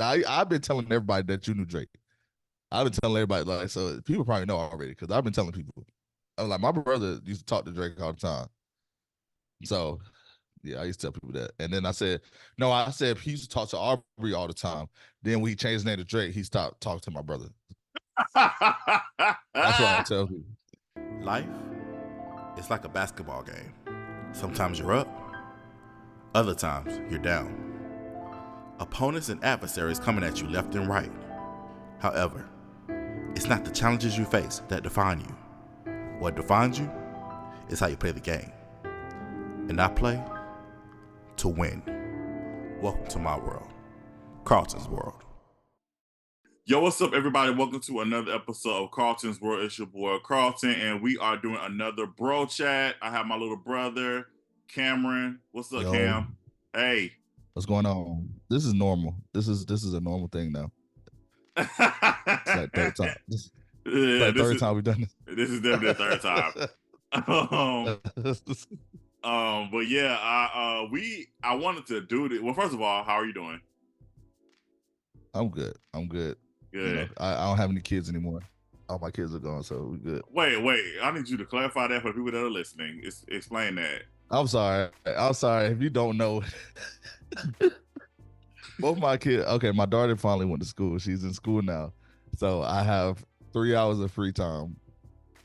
Now, I've been telling everybody that you knew Drake. I've been telling everybody, like, so people probably know already because I've been telling people. I'm like, my brother used to talk to Drake all the time. So, yeah, I used to tell people that. And then I said, no, I said he used to talk to Aubrey all the time. Then when he changed his name to Drake, he stopped talking to my brother. That's what I tell people. Life is like a basketball game. Sometimes you're up, other times you're down. Opponents and adversaries coming at you left and right. However, it's not the challenges you face that define you. What defines you is how you play the game. And I play to win. Welcome to my world, Carlton's World. Yo, what's up, everybody? Welcome to another episode of Carlton's World. It's your boy Carlton, and we are doing another bro chat. I have my little brother, Cameron. What's up, Yo. Cam? Hey. What's going on? This is normal. This is a normal thing now. It's like third time. Third time we've done this. This is definitely the third time. But yeah, I wanted to do this. Well, first of all, how are you doing? I'm good. Good. You know, I don't have any kids anymore. All my kids are gone, so we're good. Wait. I need you to clarify that for the people that are listening. Explain that. I'm sorry. If you don't know, both my kids. Okay, my daughter finally went to school. She's in school now, so I have 3 hours of free time.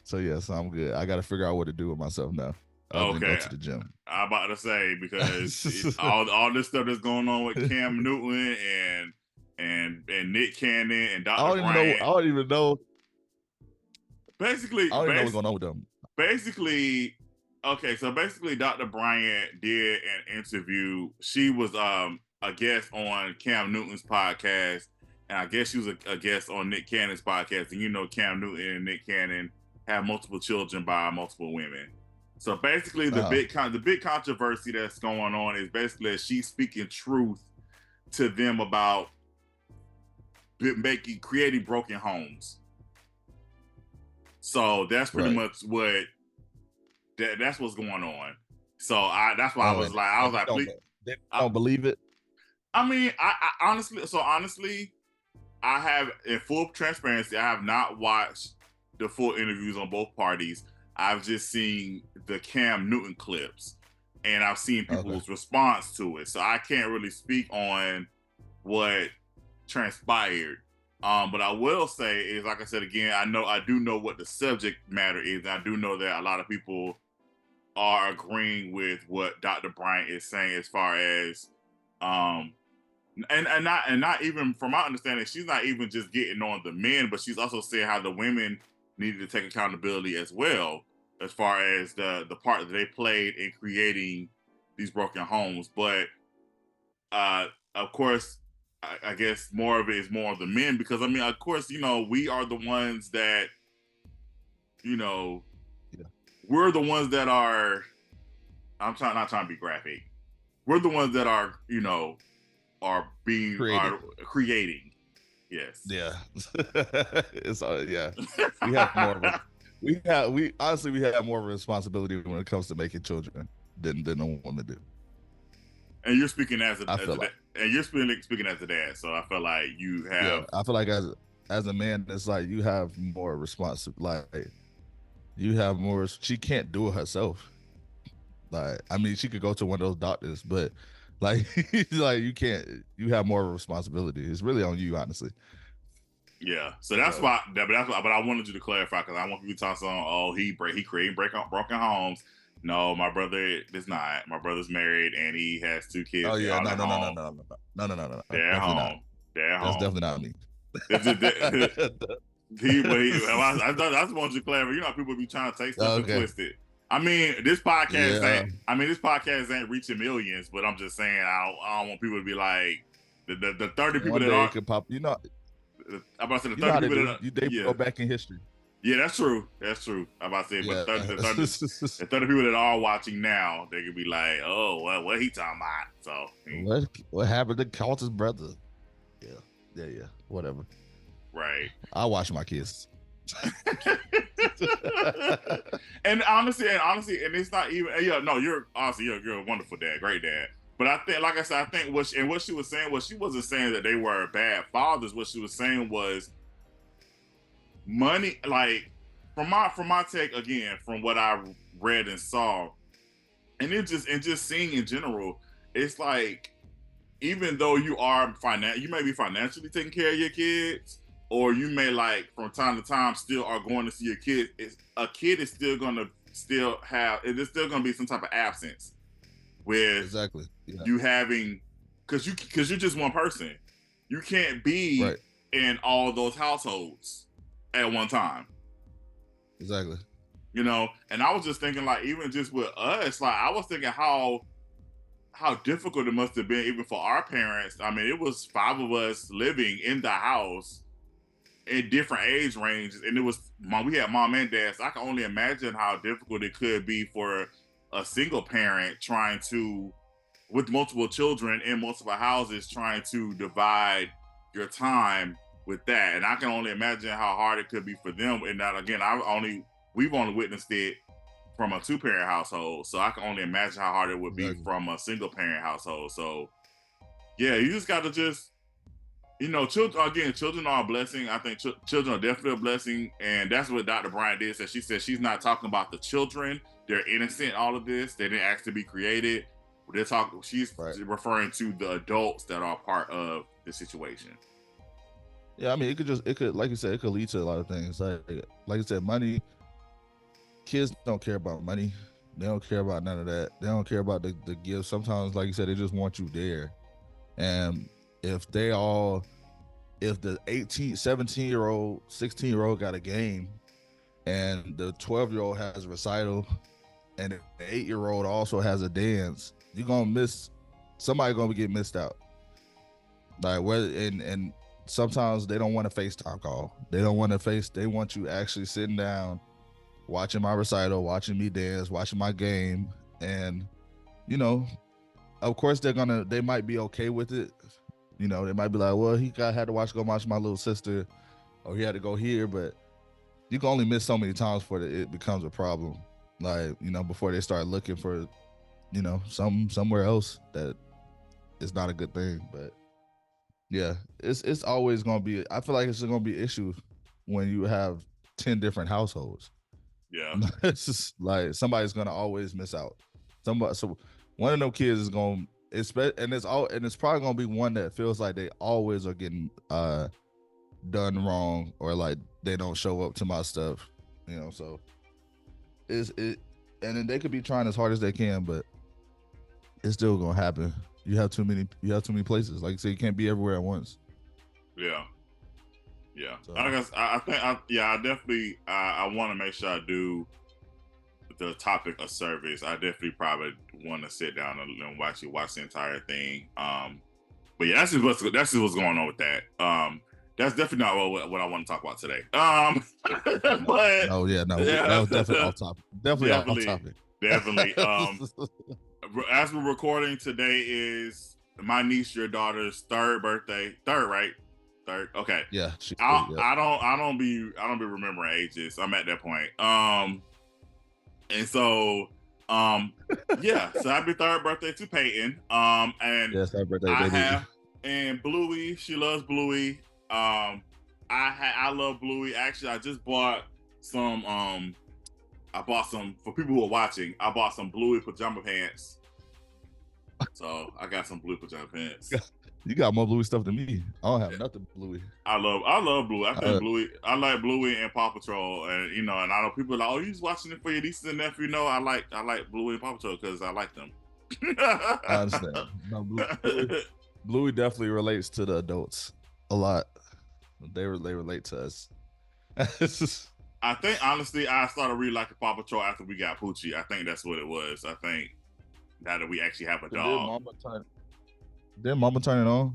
So yes, I'm good. I got to figure out what to do with myself now. Okay, go to the gym. I'm about to say because all this stuff that's going on with Cam Newton and Nick Cannon and Dr. Bryant. I don't even know. Basically, I don't even know what's going on with them. Basically, Dr. Bryant did an interview. She was a guest on Cam Newton's podcast, and I guess she was a guest on Nick Cannon's podcast. And you know, Cam Newton and Nick Cannon have multiple children by multiple women. So basically, the big controversy that's going on is basically that she's speaking truth to them about creating broken homes. So that's pretty much that's what's going on. So that's why I was like, please, I don't believe it. I mean, I honestly, I have, in full transparency, I have not watched the full interviews on both parties. I've just seen the Cam Newton clips, and I've seen people's response to it. So I can't really speak on what transpired. But I will say is, like I said again, I do know what the subject matter is. And I do know that a lot of people are agreeing with what Dr. Bryant is saying as far as and not even, from my understanding, she's not even just getting on the men, but she's also saying how the women needed to take accountability as well, as far as the part that they played in creating these broken homes. But of course, I guess more of it is more of the men, because I mean, of course, you know, we are the ones that, you know, we're the ones that are, not trying to be graphic. We're the ones that are, you know, are creating. Yes. Yeah. It's yeah. We have more of a, we honestly have more of a responsibility when it comes to making children than the women do. And you're speaking as a dad, so I feel like you have. Yeah, I feel like as a man, it's like you have more responsibility. You have more. She can't do it herself. Like, I mean, she could go to one of those doctors, but like you can't. You have more of a responsibility. It's really on you, honestly. Yeah. So that's why. But I wanted you to clarify, because I want you to talk on. Oh, he created broken homes. No, my brother is not. My brother's married and he has 2 kids. Oh yeah, no. They're at home. That's definitely not me. I just want you to clarify. You know, people be trying to take stuff and twist it. I mean, this podcast ain't reaching millions, but I'm just saying, I don't want people to be like the 30 people that are. Could pop, you know. I'm about to say the 30 people that they go back in history. Yeah, that's true. I'm about to say, but the 30 people that are watching now, they could be like, "Oh, what he talking about?" So what happened to Carlton's brother? Yeah, whatever. Right. I watch my kids. and honestly, and it's not even. Yeah, no, you're a wonderful dad, great dad. But I think, like I said, I think what she was saying was, she wasn't saying that they were bad fathers. What she was saying was money. Like, from my take, again, from what I read and saw, and just seeing in general, it's like, even though you may be financially taking care of your kids, or you may, like, from time to time still are going to see your kid. A kid is still gonna there's still gonna be some type of absence with Exactly. Yeah. you having, because you're just one person. You can't be Right. in all those households at one time. Exactly. You know, and I was just thinking, like, even just with us, like, I was thinking how difficult it must have been even for our parents. I mean, it was 5 of us living in the house in different age ranges, and we had mom and dad. So I can only imagine how difficult it could be for a single parent trying to, with multiple children in multiple houses, trying to divide your time with that. And I can only imagine how hard it could be for them. And that, again, we've only witnessed it from a 2-parent household, so I can only imagine how hard it would be from a single parent household. So yeah, you just got to just, children are a blessing. I think children are definitely a blessing, and that's what Dr. Bryant did. So she said she's not talking about the children; they're innocent. All of this, they didn't ask to be created. She's referring to the adults that are part of the situation. Yeah, I mean, it could, like you said, it could lead to a lot of things. Like you said, money. Kids don't care about money. They don't care about none of that. They don't care about the gifts. Sometimes, like you said, they just want you there. And if the 18, 17-year-old, 16-year-old got a game, and the 12-year-old has a recital, and the 8-year-old also has a dance, you're gonna miss, somebody gonna get missed out. Like, and sometimes they don't want a FaceTime call. They want you actually sitting down, watching my recital, watching me dance, watching my game. And, of course they might be okay with it. They might be like, well, he had to go watch my little sister, or he had to go here, but you can only miss so many times before it becomes a problem. Like, before they start looking for, somewhere else that is not a good thing. But yeah, it's always going to be, I feel like it's going to be an issue when you have 10 different households. Yeah. It's just like somebody's gonna always miss out. So one of them kids is gonna, it's probably gonna be one that feels like they always are getting done wrong, or like they don't show up to my stuff. So and then they could be trying as hard as they can, but it's still gonna happen. You have too many places. Like you say, you can't be everywhere at once. Yeah. Yeah, so, I definitely want to make sure I do the topic of service. I definitely probably want to sit down and watch the entire thing. But yeah, that's just what's going on with that. That's definitely not what I want to talk about today. But oh yeah, no, that was definitely off topic. Definitely off topic. Definitely. As we're recording, today is my niece, your daughter's third birthday. Third, right? Third. Okay. Yeah. I don't be remembering ages. I'm at that point. And so yeah. So happy third birthday to Peyton. And yes, happy birthday, and Bluey. She loves Bluey. I love Bluey. Actually, I just bought some. I bought some, for people who are watching. I bought some Bluey pajama pants. So I got some Bluey pajama pants. You got more Bluey stuff than me. I don't have nothing Bluey. I love Bluey. I think Bluey. I like Bluey and Paw Patrol, and and I know people are like, oh, you just watching it for your nieces and nephew. No, I like Bluey and Paw Patrol because I like them. I understand. No, Bluey definitely relates to the adults a lot. They relate to us. I think honestly, I started really liking Paw Patrol after we got Poochie. I think that's what it was. I think now that we actually have a dog. Did Mama turn it on?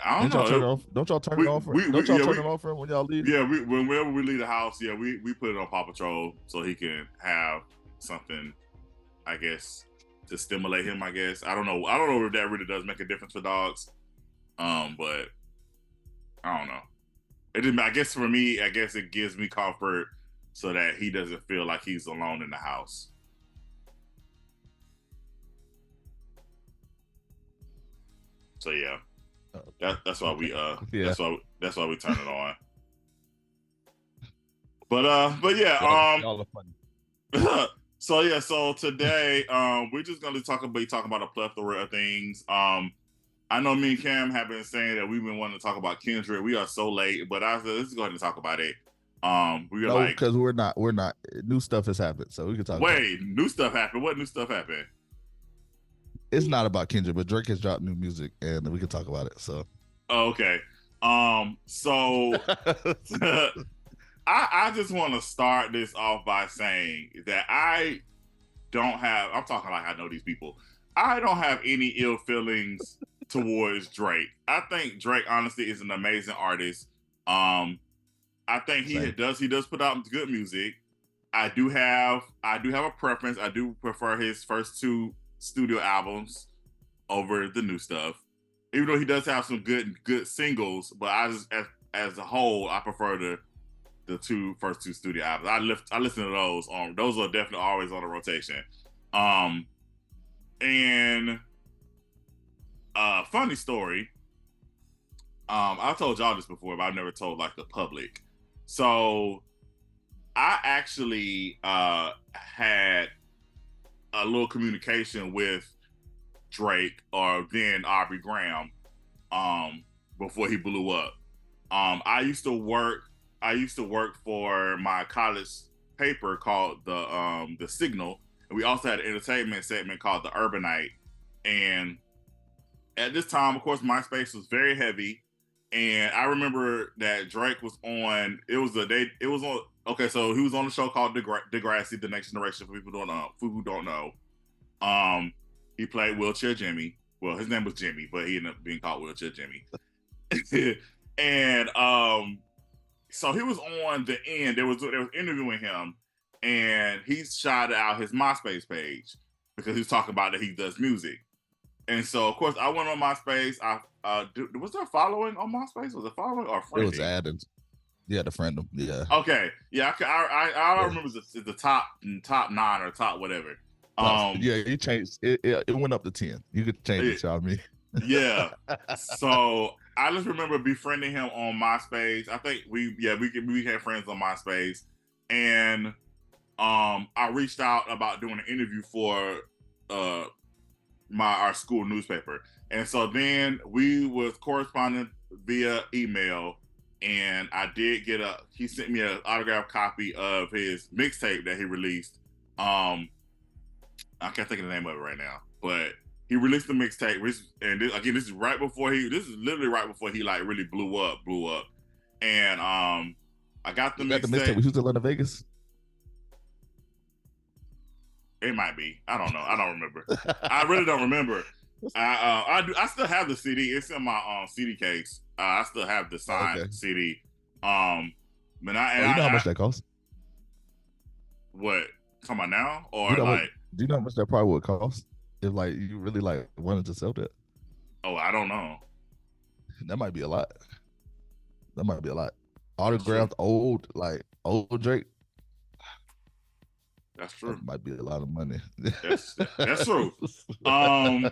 I don't know. Don't y'all turn it off? Don't y'all turn it off when y'all leave? Yeah, whenever we leave the house, yeah, we put it on Paw Patrol so he can have something, I guess, to stimulate him. I guess I don't know if that really does make a difference for dogs, but I don't know. I guess for me, it gives me comfort so that he doesn't feel like he's alone in the house. So yeah, that's why Okay. we Yeah. that's why we turn it on. But yeah, Y'all are funny. so today we're just gonna be talking about a plethora of things. I know me and Cam have been saying that we've been wanting to talk about Kendrick. We are so late, but I said let's go ahead and talk about it. We were No, like, because we're not. New stuff has happened, so we can talk about it. wait, new stuff happened. What new stuff happened? It's not about Kendrick, but Drake has dropped new music, and we can talk about it. So, Oh, okay. So I just want to start this off by saying that I'm talking like I know these people. I don't have any ill feelings towards Drake. I think Drake honestly is an amazing artist. I think he does put out good music. I do have a preference. I do prefer his first two studio albums over the new stuff. Even though he does have some good singles, but as a whole, I prefer the first two studio albums. I listen to those. Those are definitely always on the rotation. And funny story. I told y'all this before, but I've never told like the public. So I actually had a little communication with Drake, or then Aubrey Graham, before he blew up. I used to work for my college paper called the Signal, and we also had an entertainment segment called the Urbanite. And at this time, of course, MySpace was very heavy. And I remember that Drake was on. Okay, so he was on a show called Degrassi, The Next Generation. For people who don't know, he played Wheelchair Jimmy. Well, his name was Jimmy, but he ended up being called Wheelchair Jimmy. And so he was on the end. They was interviewing him, and he shouted out his MySpace page because he was talking about that he does music. And so, of course, I went on MySpace. Was there following on MySpace? Was it following or friending? It was added. Yeah, the friend. Yeah. Okay. Yeah, I don't remember the top 9 or top whatever. Yeah, you changed it. It went up to 10. You could change it, y'all. Me. Yeah. So I just remember befriending him on MySpace. I think we became friends on MySpace, and I reached out about doing an interview for our school newspaper, and so then we was corresponding via email, and he sent me an autographed copy of his mixtape that he released. I can't think of the name of it right now, but he released the mixtape, and this is literally right before he like really blew up, and I got the mixtape. Was he still in Vegas? It might be. I don't know. I don't remember. I really don't remember. I still have the CD. It's in my CD case. I still have the signed CD. But you know how much that costs? What? Talking about now or do you know how much that probably would cost if like you really like wanted to sell that? Oh, I don't know. That might be a lot. Autographed old Drake. That's true. That might be a lot of money. That's true. I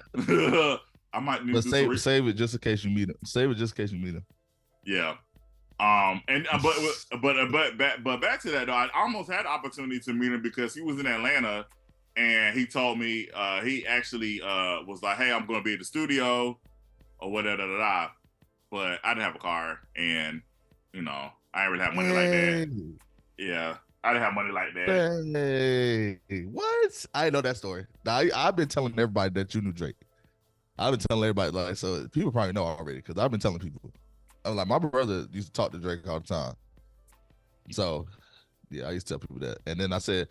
might need to save it just in case you meet him. Yeah. But back to that though, I almost had the opportunity to meet him because he was in Atlanta, and he told me he actually was like, "Hey, I'm going to be at the studio," or whatever. But I didn't have a car, and I didn't really have money like that. Yeah. I didn't have money like that. Hey, what? I didn't know that story. Now, I've been telling everybody that you knew Drake. I've been telling everybody, so people probably know already because I've been telling people. I'm like, my brother used to talk to Drake all the time. So, yeah, I used to tell people that. And then I said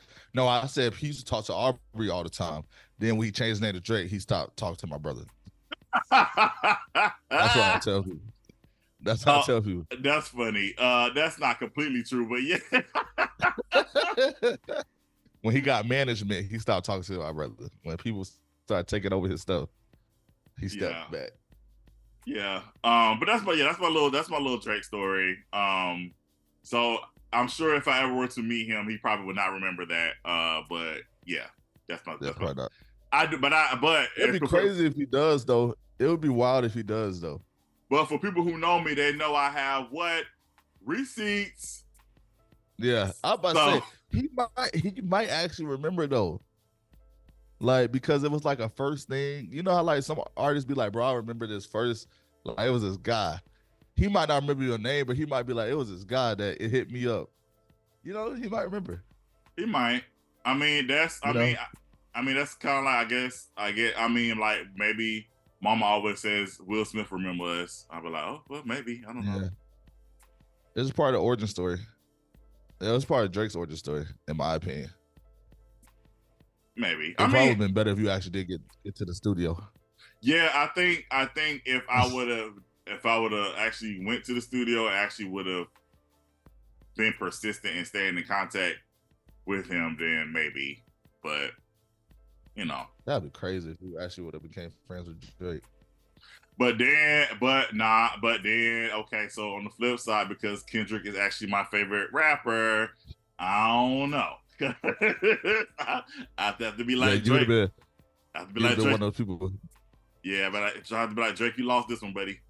he used to talk to Aubrey all the time. Then when he changed his name to Drake, he stopped talking to my brother. That's what I tell people. That's how I tell people. That's funny. That's not completely true, but yeah. When he got management, he stopped talking to my brother. When people started taking over his stuff, he stepped back. Yeah. But that's my little Drake story. So I'm sure if I ever were to meet him, he probably would not remember that. But yeah, that's probably not. I do, but it'd be crazy if he does though. It would be wild if he does though. But for people who know me, they know I have what receipts. Yeah, I'm about to say he might actually remember though. Like, because it was like a first thing. You know how like some artists be like, bro, I remember this first, like it was this guy. He might not remember your name, but he might be like, it was this guy that it hit me up. You know, he might remember. He might. I mean, that's I mean that's kind of like I mean, like maybe Mama always says Will Smith remember us. I'll be like, oh well, maybe, I don't know. It's part of the origin story. It was part of Drake's origin story, in my opinion. Maybe. It probably been better if you actually did get to the studio. Yeah, I think if I would have actually went to the studio, I actually would have been persistent and staying in contact with him, then maybe. But you know, that'd be crazy if you actually would have became friends with Drake. But then, okay, so on the flip side, because Kendrick is actually my favorite rapper, I don't know. I have to be like Drake. I have to be like Drake. One of those people. Yeah, but I have to be like Drake. You lost this one, buddy.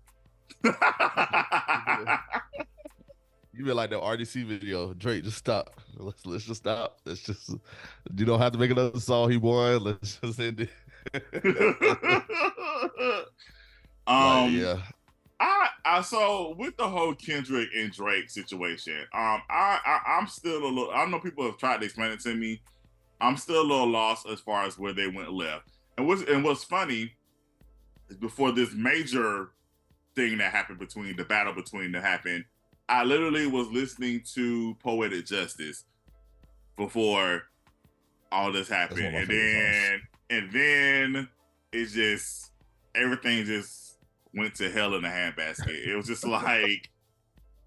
You be like the RDC video. Drake, just stop. Let's just stop. Let's just. You don't have to make another song. He won. Let's just end it. Yeah. I so with the whole Kendrick and Drake situation, I'm still a little. I know people have tried to explain it to me. I'm still a little lost as far as where they went left. And what's funny is before this major thing that happened between the battle between that happened, I literally was listening to Poetic Justice before all this happened, and then it's just everything just went to hell in a handbasket. It was just like,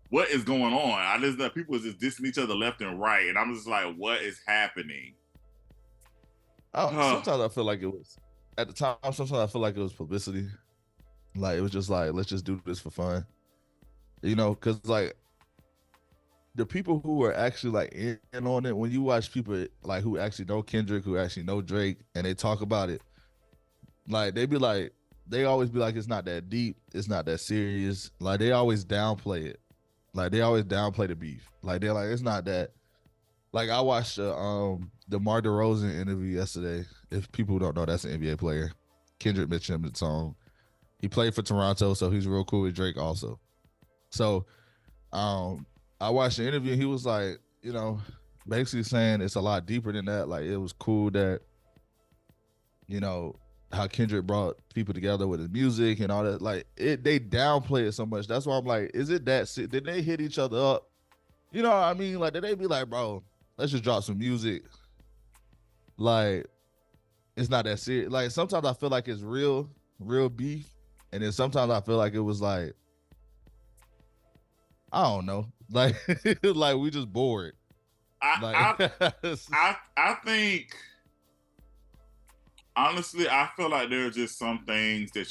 what is going on? I just know people was just dissing each other left and right, and I'm just like, what is happening? Sometimes I feel like it was at the time. Sometimes I feel like it was publicity. Like it was just like, let's just do this for fun, you know? Because like the people who are actually like in on it, when you watch people like who actually know Kendrick, who actually know Drake, and they talk about it, like they be like. They always be like, it's not that deep. It's not that serious. Like, they always downplay it. Like, they always downplay the beef. Like, they're like, it's not that. Like, I watched the DeMar DeRozan interview yesterday. If people don't know, that's an NBA player. Kendrick mentioned him in the song. He played for Toronto, so he's real cool with Drake also. So, I watched the interview, and he was like, you know, basically saying it's a lot deeper than that. Like, it was cool that, you know, how Kendrick brought people together with his music and all that. Like they downplay it so much. That's why I'm like, is it that? Did they hit each other up? You know what I mean? Like, did they be like, bro, let's just drop some music? Like, it's not that serious. Like, sometimes I feel like it's real beef. And then sometimes I feel like it was like, I don't know. Like, like we just bored. I think, honestly, I feel like there are just some things that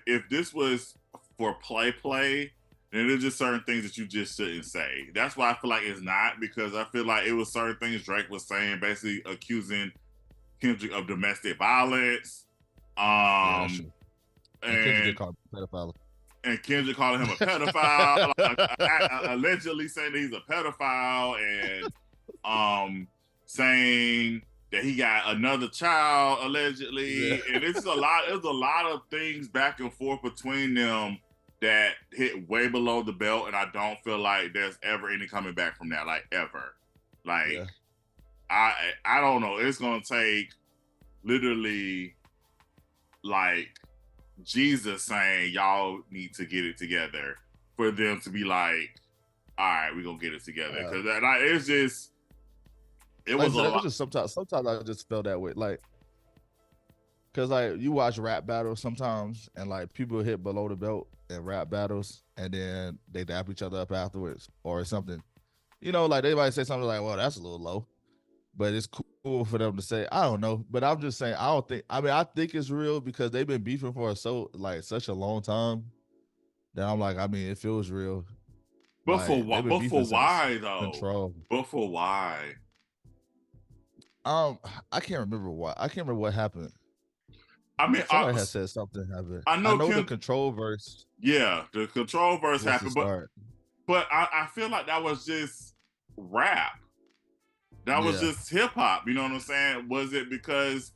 if this was for play, then there's just certain things that you just shouldn't say. That's why I feel like it's not, because I feel like it was certain things Drake was saying, basically accusing Kendrick of domestic violence. And Kendrick called him a pedophile. And Kendrick calling him a pedophile, allegedly saying that he's a pedophile, and saying that he got another child allegedly, and it's a lot. There's a lot of things back and forth between them that hit way below the belt, and I don't feel like there's ever any coming back from that, like ever. Like I don't know. It's gonna take literally like Jesus saying y'all need to get it together for them to be like, all right, we're gonna get it together, because it's just. It was a lot. Just sometimes I just felt that way, like, cause like you watch rap battles sometimes, and like people hit below the belt in rap battles, and then they dap each other up afterwards or something. You know, like they might say something like, "Well, that's a little low," but it's cool for them to say. I don't know, but I'm just saying, I don't think. I mean, I think it's real because they've been beefing for such a long time that I'm like, I mean, it feels real. But like, for what? But for why though? Control. But for why? I can't remember why. I can't remember what happened. I mean, Somebody has said something happened. I know the control verse. Yeah, the control verse happened, start. but I feel like that was just rap. That was just hip hop. You know what I'm saying? Was it because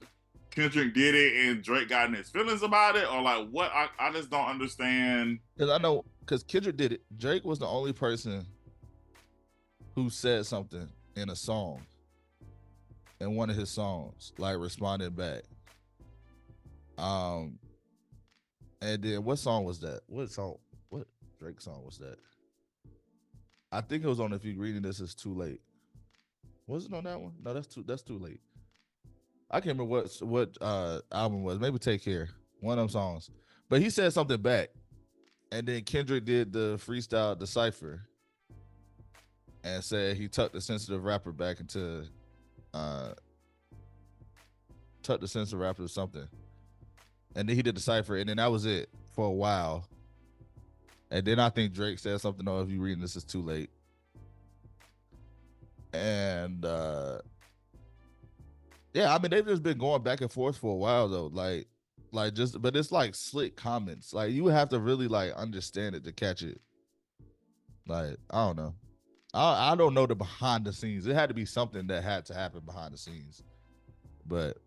Kendrick did it and Drake got in his feelings about it, or like what? I just don't understand. Because Kendrick did it. Drake was the only person who said something in a song, in one of his songs, like responded back. And then what song was that? What Drake song was that? I think it was on If You Reading This Is Too Late. Was it on that one? No, that's too late. I can't remember what album was. Maybe Take Care. One of them songs. But he said something back. And then Kendrick did the freestyle, the cypher, and said he tucked the sensitive rapper back into tucked the sensitive rapper or something. And then he did the cypher, and then that was it for a while. And then I think Drake said something, oh, if you reading this is too late. And yeah, I mean, they've just been going back and forth for a while though. But it's like slick comments. Like you have to really like understand it to catch it. Like, I don't know. I don't know the behind the scenes. It had to be something that had to happen behind the scenes. But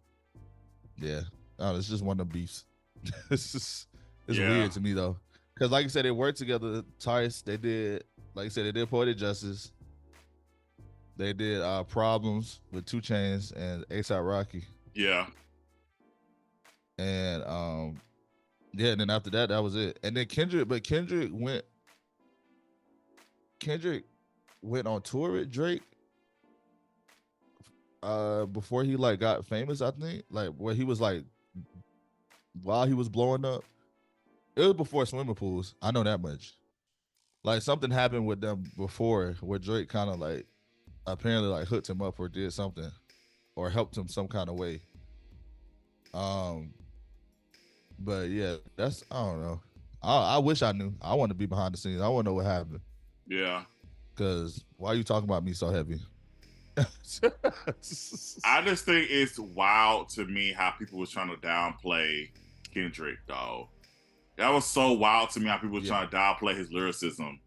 yeah, it's just one of the beefs. It's weird to me though. Because like you said, they worked together twice. They did, like you said, they did Poetic Justice. They did Problems with 2 Chainz and A$AP Rocky. Yeah. And and then after that, that was it. And then Kendrick went on tour with Drake before he like got famous, I think. Like where he was like while he was blowing up. It was before swimming pools. I know that much. Like something happened with them before where Drake kind of like apparently like hooked him up or did something or helped him some kind of way. But yeah, I don't know. I wish I knew. I want to be behind the scenes. I want to know what happened. Yeah. Cause why are you talking about me so heavy? I just think it's wild to me how people was trying to downplay Kendrick, dog. That was so wild to me how people were trying to downplay his lyricism.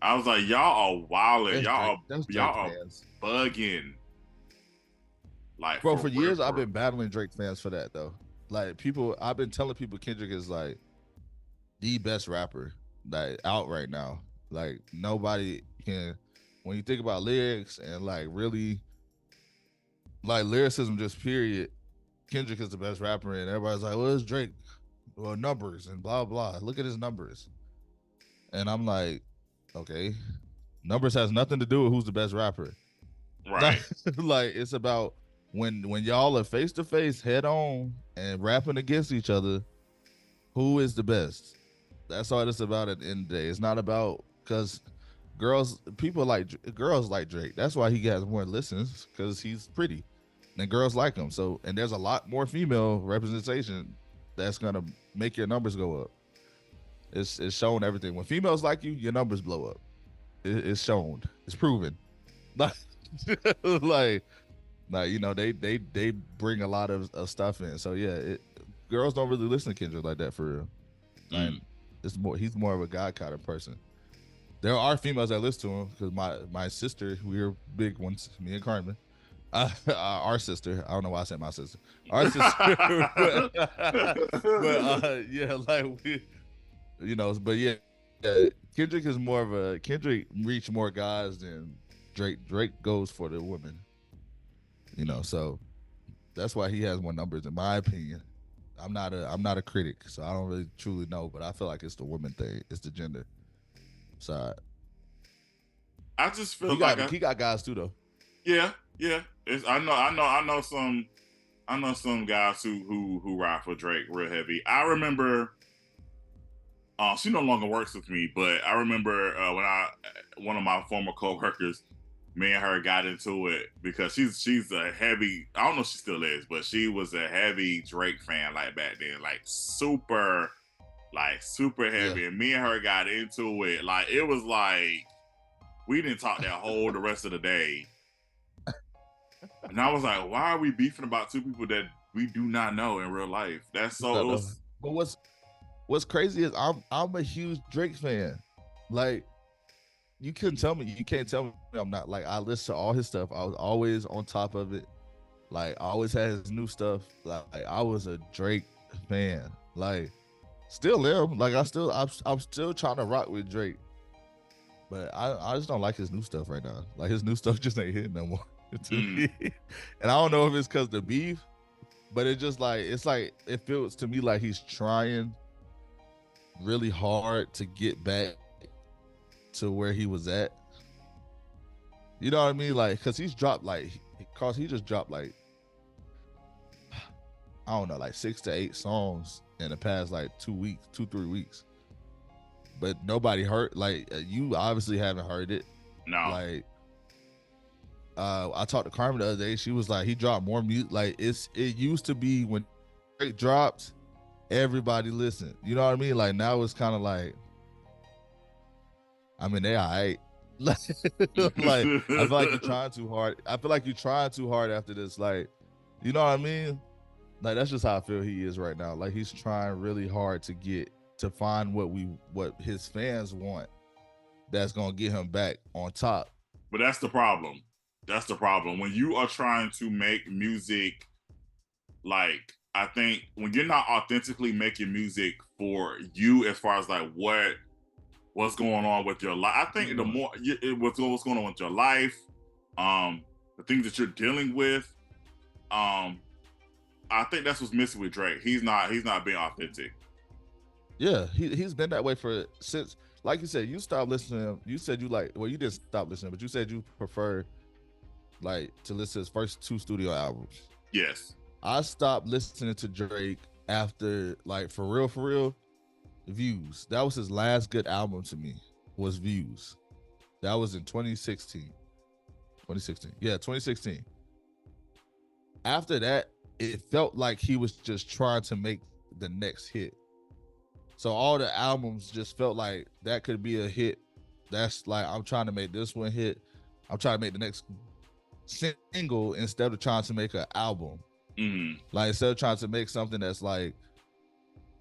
I was like, y'all are wilding. Y'all are bugging. Like, bro, for years I've been battling Drake fans for that though. Like I've been telling people Kendrick is like the best rapper like out right now. Like nobody can, when you think about lyrics and like really like lyricism just period, Kendrick is the best rapper and everybody's like, well, it's Drake. Well, numbers and blah, blah. Look at his numbers. And I'm like, okay, numbers has nothing to do with who's the best rapper. Right. Like it's about when y'all are face to face, head on, and rapping against each other, who is the best? That's all it's about at the end of the day. It's not about because girls like Drake. That's why he has more listens because he's pretty, and girls like him. So and there's a lot more female representation that's gonna make your numbers go up. It's shown everything. When females like you, your numbers blow up. It's shown. It's proven. like you know they bring a lot of stuff in. So yeah, girls don't really listen to Kendrick like that for real. Like, he's more of a God kind of person. There are females that listen to him because my sister, we're big ones, me and Carmen. Our sister, I don't know why I said my sister. Our sister, but yeah, like we, you know, but yeah, Kendrick is more of a Kendrick reach more guys than Drake. Drake goes for the women, you know, so that's why he has more numbers, in my opinion. I'm not a critic, so I don't really truly know, but I feel like it's the woman thing, it's the gender side. I just feel he got guys too though. Yeah. I know some guys who ride for Drake real heavy. I remember, she no longer works with me, but I remember when one of my former coworkers, me and her got into it because she's a heavy. I don't know if she still is, but she was a heavy Drake fan like back then, like super heavy. Yeah. And me and her got into it. Like it was like we didn't talk that the rest of the day. And I was like, why are we beefing about two people that We do not know in real life. That's so. No, It no. was. But what's crazy is I'm a huge Drake fan. Like you can't tell me I'm not. Like I listen to all his stuff. I was always on top of it. Like I always had his new stuff. Like I was a Drake fan. Like still am. Like I'm still trying to rock with Drake. But I just don't like his new stuff right now. Like his new stuff just ain't hitting no more to me. And I don't know if it's because the beef, but it's like it feels to me like he's trying really hard to get back to where he was at. You know what I mean? Like, cause he just dropped like I don't know, like 6 to 8 songs in the past like 3 weeks. But nobody heard. Like you obviously haven't heard it. No. Like I talked to Carmen the other day. She was like, he dropped more music. Like it used to be when Drake drops, everybody listened. You know what I mean? Like now it's kind of like, I mean, they all right. Like I feel like you're trying too hard. I feel like you're trying too hard after this. Like, you know what I mean? Like that's just how I feel he is right now. Like he's trying really hard to find what his fans want. That's gonna get him back on top. But that's the problem. That's the problem. When you are trying to make music, like I think when you're not authentically making music for you, as far as like what's going on with your life, I think the more what's going on with your life, the things that you're dealing with, I think that's what's missing with Drake. He's not being authentic. Yeah, he's been that way since, like you said, you stopped listening. You said you didn't stop listening, but you said you prefer like to listen to his first 2 studio albums. Yes. I stopped listening to Drake after like for real, Views. That was his last good album to me, was Views. That was in 2016. Yeah, 2016. After that, it felt like he was just trying to make the next hit. So all the albums just felt like that could be a hit. That's like, I'm trying to make this one hit. I'm trying to make the next single instead of trying to make an album. Like instead of trying to make something that's like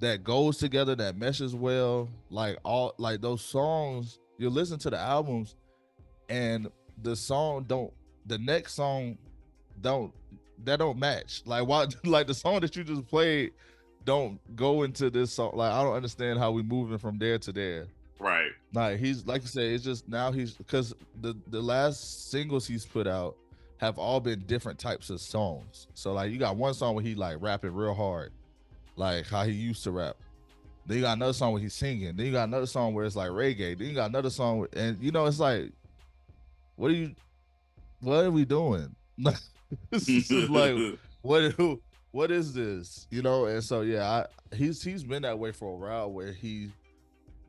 that goes together, that meshes well. Like all like those songs, you listen to the albums and the next song don't match. Like why like the song that you just played don't go into this song. Like I don't understand how we moving from there to there. Right. Like he's like you say, it's just now he's because the last singles he's put out have all been different types of songs. So like you got one song where he like rapping real hard, like how he used to rap. Then you got another song where he's singing. Then you got another song where it's like reggae. Then you got another song and you know it's like, what are we doing? This is like what is this? You know, and so yeah, he's been that way for a while where he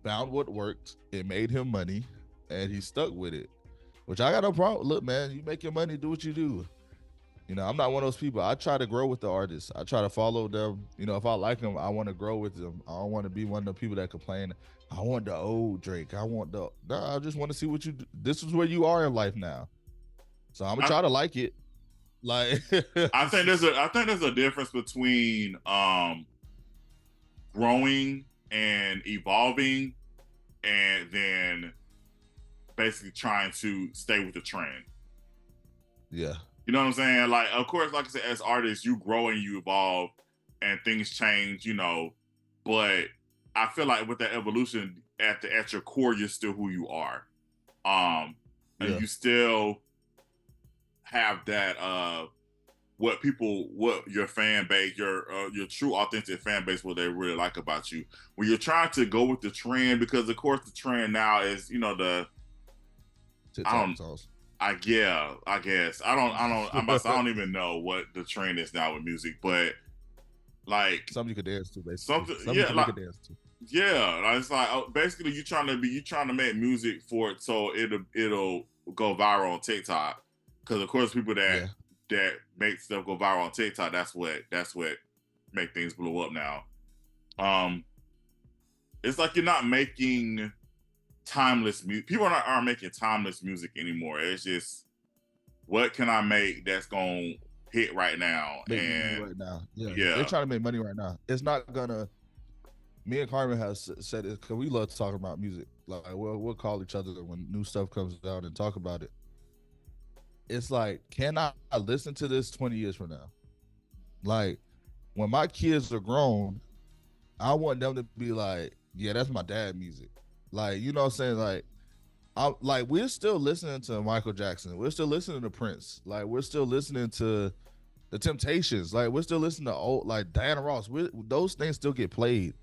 found what worked, it made him money, and he stuck with it. Which I got no problem. Look, man, you make your money, do what you do. You know, I'm not one of those people. I try to grow with the artists. I try to follow them. You know, if I like them, I want to grow with them. I don't want to be one of the people that complain, I want the old Drake. No, I just want to see what you do. This is where you are in life now. So I'm gonna try to like it. Like I think there's a difference between growing and evolving and then basically trying to stay with the trend. Yeah. You know what I'm saying? Like, of course, like I said, as artists, you grow and you evolve and things change, you know, but I feel like with that evolution at your core, you're still who you are. And you still have that what your fan base, your true authentic fan base, what they really like about you. When you're trying to go with the trend, because of course the trend now is, you know, the I guess I don't even know what the trend is now with music, but like something you could dance to, basically. Something you could dance to. Yeah, it's like basically you trying to make music for it so it'll go viral on TikTok, because of course people that make stuff go viral on TikTok, that's what make things blow up now. It's like you're not making timeless music. People aren't making timeless music anymore. It's just, what can I make that's gonna hit right now. Make money And right now. Yeah, they're yeah, trying to make money right now. It's not gonna. Me and Carmen has said it because we love to talk about music. Like we'll call each other when new stuff comes out and talk about it. It's like, can I listen to this 20 years from now? Like when my kids are grown, I want them to be like, yeah, that's my dad music. Like, you know what I'm saying? Like we're still listening to Michael Jackson. We're still listening to Prince. Like we're still listening to the Temptations. Like we're still listening to old like Diana Ross. Those things still get played.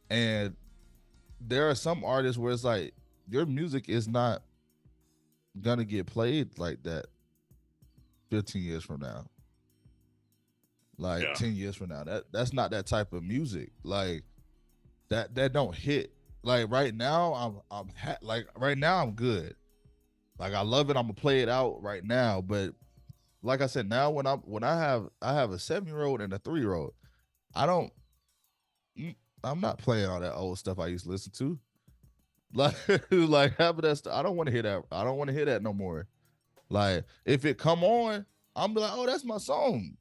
And there are some artists where it's like your music is not gonna get played like that 15 years from now. Like 10 years from now. That's not that type of music. Like that don't hit. Like right now like right now I'm good. Like I love it. I'm gonna play it out right now. But like I said, now when I have a 7-year-old and a 3-year-old, I'm not playing all that old stuff I used to listen to. Like half of that stuff, I don't want to hear that. I don't want to hear that no more. Like if it come on, I'm like, oh, that's my song.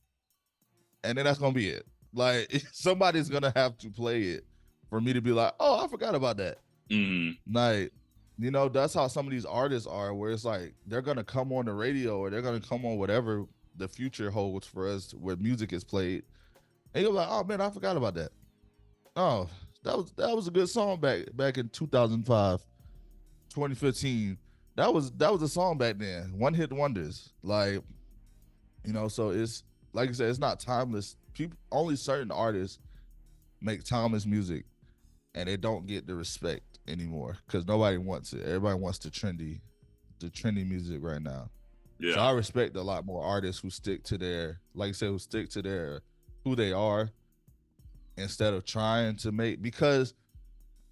And then that's gonna be it. Like somebody's gonna have to play it for me to be like, oh, I forgot about that. Mm-hmm. Like, you know, that's how some of these artists are, where it's like they're gonna come on the radio or they're gonna come on whatever the future holds for us where music is played. And you're like, oh man, I forgot about that. Oh, that was a good song back in 2005, 2015. That was a song back then. One hit wonders. Like, you know, so it's like I said, it's not timeless. People, only certain artists make timeless music, and they don't get the respect anymore because nobody wants it. Everybody wants the trendy music right now. Yeah. So I respect a lot more artists who stick to their, like I said, who they are, instead of trying to make, because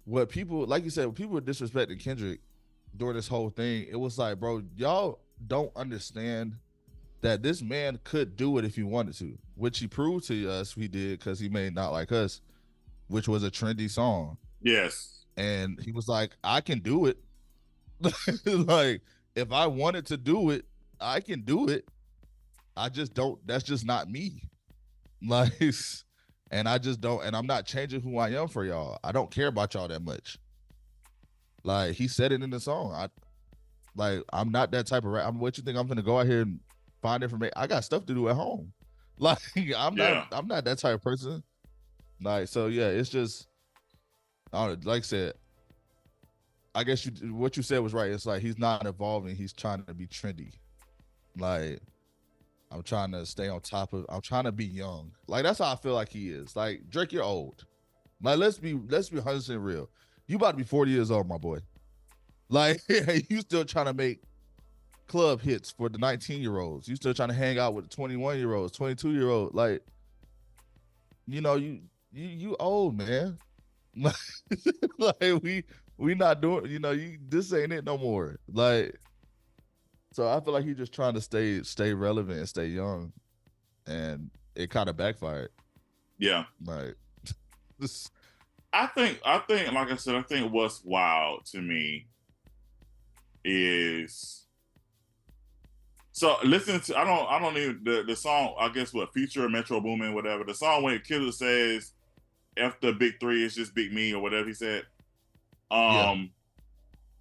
what people, like you said, when people were disrespecting Kendrick during this whole thing, it was like, bro, y'all don't understand that this man could do it if he wanted to, which he proved to us he did, because he made Not Like Us, which was a trendy song. Yes. And he was like, I can do it. Like, if I wanted to do it, I can do it. I just don't, that's just not me. Like, and I just don't, and I'm not changing who I am for y'all. I don't care about y'all that much. Like, he said it in the song. I'm not that type of rap. What you think I'm gonna go out here and find information? I got stuff to do at home. Like, I'm not that type of person. Like, so yeah, it's just, I don't know, like I said, I guess what you said was right. It's like he's not evolving, he's trying to be trendy. Like, I'm trying to stay on top of, I'm trying to be young. Like, that's how I feel like he is. Like, Drake, you're old. Like, let's be 100% real. You about to be 40 years old, my boy. Like, you still trying to make club hits for the 19-year-olds. You still trying to hang out with the 21-year-olds, 22-year-olds. Like, you know, you old, man. Like, we not doing, you know, this ain't it no more. Like, so I feel like he's just trying to stay relevant and stay young, and it kind of backfired. Yeah. Like, this. I think, like I said, I think what's wild to me is, so listen to, I don't even, the song, I guess what, Future, Metro Boomin, whatever, the song when Killer says, F the big three, it's just big me, or whatever he said. Yeah.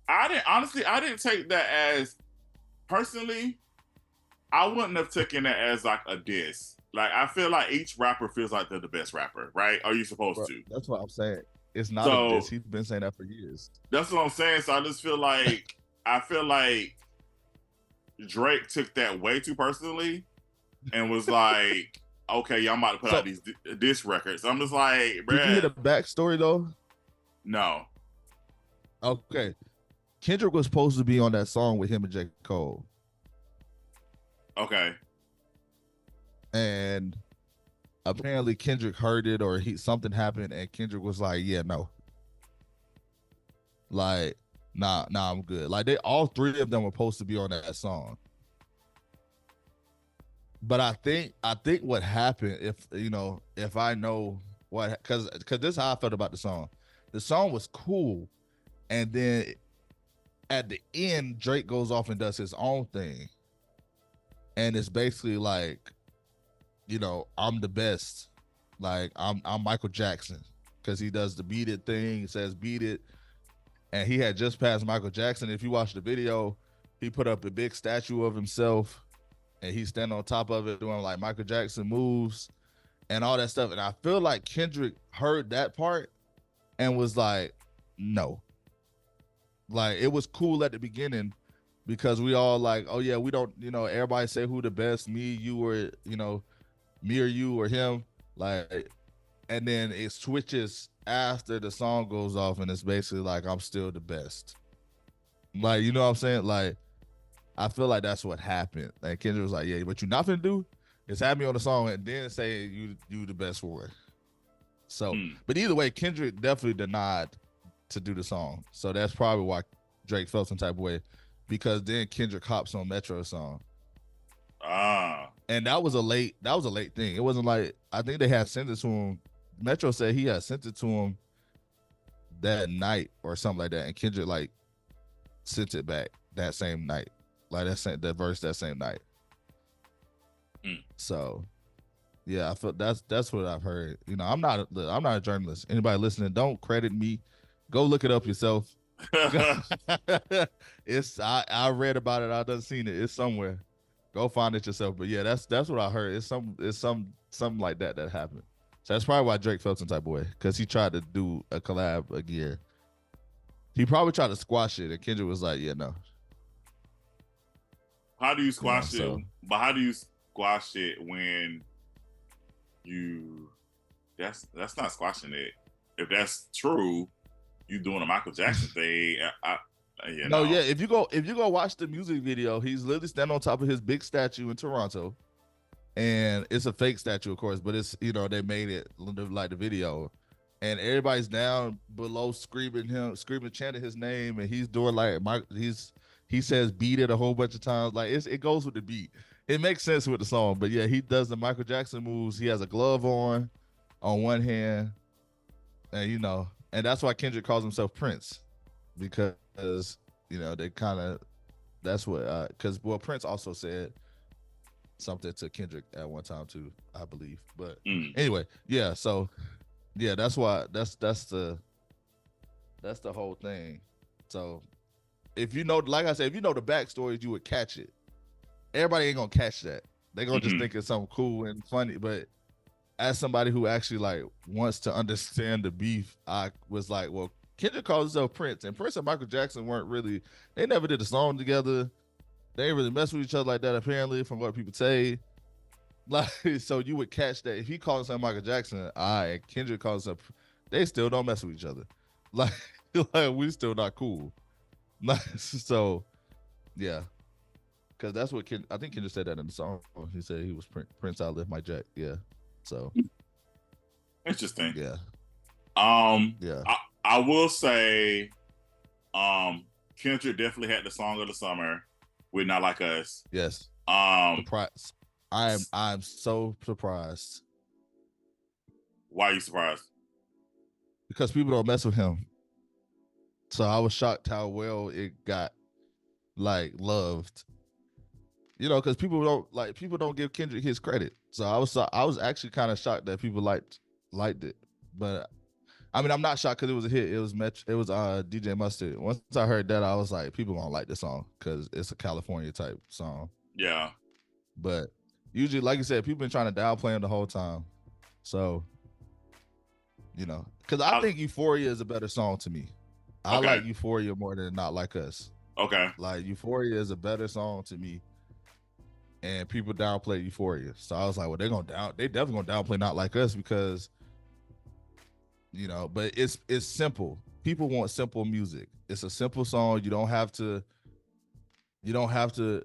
I didn't take that as, personally, I wouldn't have taken that as like a diss. Like, I feel like each rapper feels like they're the best rapper, right? Are you supposed to? That's what I'm saying. It's not a diss. He's been saying that for years. That's what I'm saying. So I just feel like, Drake took that way too personally and was like, okay, y'all about to put out these diss records. I'm just like, bruh. Did you hear the backstory though? No. Okay. Kendrick was supposed to be on that song with him and J. Cole. Okay. And apparently Kendrick heard it, or something happened, and Kendrick was like, yeah, no. Like, nah, I'm good. Like, all three of them were supposed to be on that song. But I think what happened, if I know what, because this is how I felt about the song. The song was cool, and then at the end, Drake goes off and does his own thing. and it's basically like, I'm the best. Like I'm Michael Jackson, because he does the beat it thing. He says beat it, and he had just passed Michael Jackson. If you watch the video, he put up a big statue of himself, and he's standing on top of it doing like Michael Jackson moves and all that stuff. And I feel like Kendrick heard that part and was like, no. Like, it was cool at the beginning because we all like, oh yeah, we don't, everybody say who the best, me, you, or, me or you or him. Like, and then it switches after the song goes off, and it's basically like, I'm still the best. Like, you know what I'm saying? Like, I feel like that's what happened. Like, Kendrick was like, yeah, what you not finna do is have me on the song and then say you the best for it. So, but either way, Kendrick definitely denied to do the song. So that's probably why Drake felt some type of way, because then Kendrick hops on Metro's song. And that was a late thing. It wasn't like, I think they had sent it to him. Metro said he had sent it to him that night or something like that, and Kendrick like sent it back that same night. Like that verse that same night. So yeah, I feel that's what I've heard. I'm not a journalist. Anybody listening, don't credit me. Go look it up yourself. I read about it. I done seen it. It's somewhere. Go find it yourself. But yeah, that's what I heard. It's something like that happened. So that's probably why Drake felt some type of way, because he tried to do a collab again. He probably tried to squash it, and Kendrick was like, yeah, no. How do you squash it? But how do you squash it when that's not squashing it. If that's true, you doing a Michael Jackson thing. Yeah. If you go watch the music video, he's literally standing on top of his big statue in Toronto, and it's a fake statue, of course, but it's they made it like the video, and everybody's down below screaming, chanting his name, and he's doing like he says beat it a whole bunch of times. Like it goes with the beat. It makes sense with the song. But yeah, he does the Michael Jackson moves. He has a glove on one hand, and and that's why Kendrick calls himself Prince, because they kind of, that's what because Prince also said something to Kendrick at one time too, I believe. But anyway, yeah. So yeah, that's why that's the whole thing. So if like I said, if you know the backstories, you would catch it. Everybody ain't gonna catch that. They're gonna just think it's something cool and funny. But as somebody who actually like wants to understand the beef, I was like, well, Kendrick calls himself Prince, and Prince and Michael Jackson they never did a song together. They ain't really mess with each other like that, apparently, from what people say. Like, so you would catch that if he calls himself Michael Jackson, and Kendrick calls himself, they still don't mess with each other. Like we still not cool. Like, so yeah. Because that's what I think Kendrick said that in the song. He said he was Prince outlived Mike Jack. Yeah. So interesting. Yeah. Yeah. I will say, Kendrick definitely had the song of the summer with "Not Like Us." Yes. Surprise. I'm so surprised. Why are you surprised? Because people don't mess with him. So I was shocked how well it got like loved. Because people don't give Kendrick his credit. So I was actually kind of shocked that people liked it. But I mean, I'm not shocked because it was a hit. It was DJ Mustard. Once I heard that, I was like, people gonna like this song because it's a California type song. Yeah. But usually, like you said, people been trying to downplay him the whole time. So, because I think Euphoria is a better song to me. I like Euphoria more than Not Like Us. Okay. Like Euphoria is a better song to me. And people downplay Euphoria. So I was like, well, they definitely gonna downplay Not Like Us because, but it's simple. People want simple music. It's a simple song. You don't have to,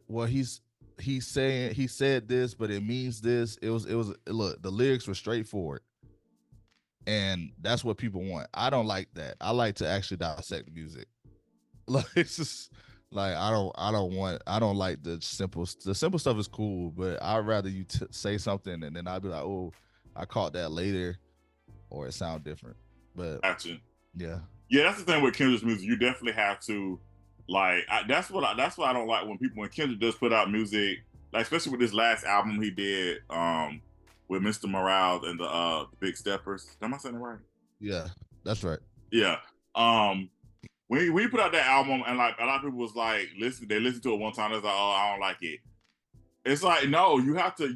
well, he said this, but it means this. Look, the lyrics were straightforward. And that's what people want. I don't like that. I like to actually dissect music. Like, it's just like, I don't like the simple stuff is cool, but I'd rather you say something and then I'd be like, oh, I caught that later, or it sound different. But gotcha. Yeah, that's the thing with Kendrick's music. You definitely have to that's why I don't like when Kendrick does put out music. like especially with this last album he did with Mr. Morale and the Big Steppers. Am I saying it right? Yeah, that's right. Yeah. When he put out that album, and like a lot of people was like, they listened to it one time, it's like, oh, I don't like it. It's like, no, you have to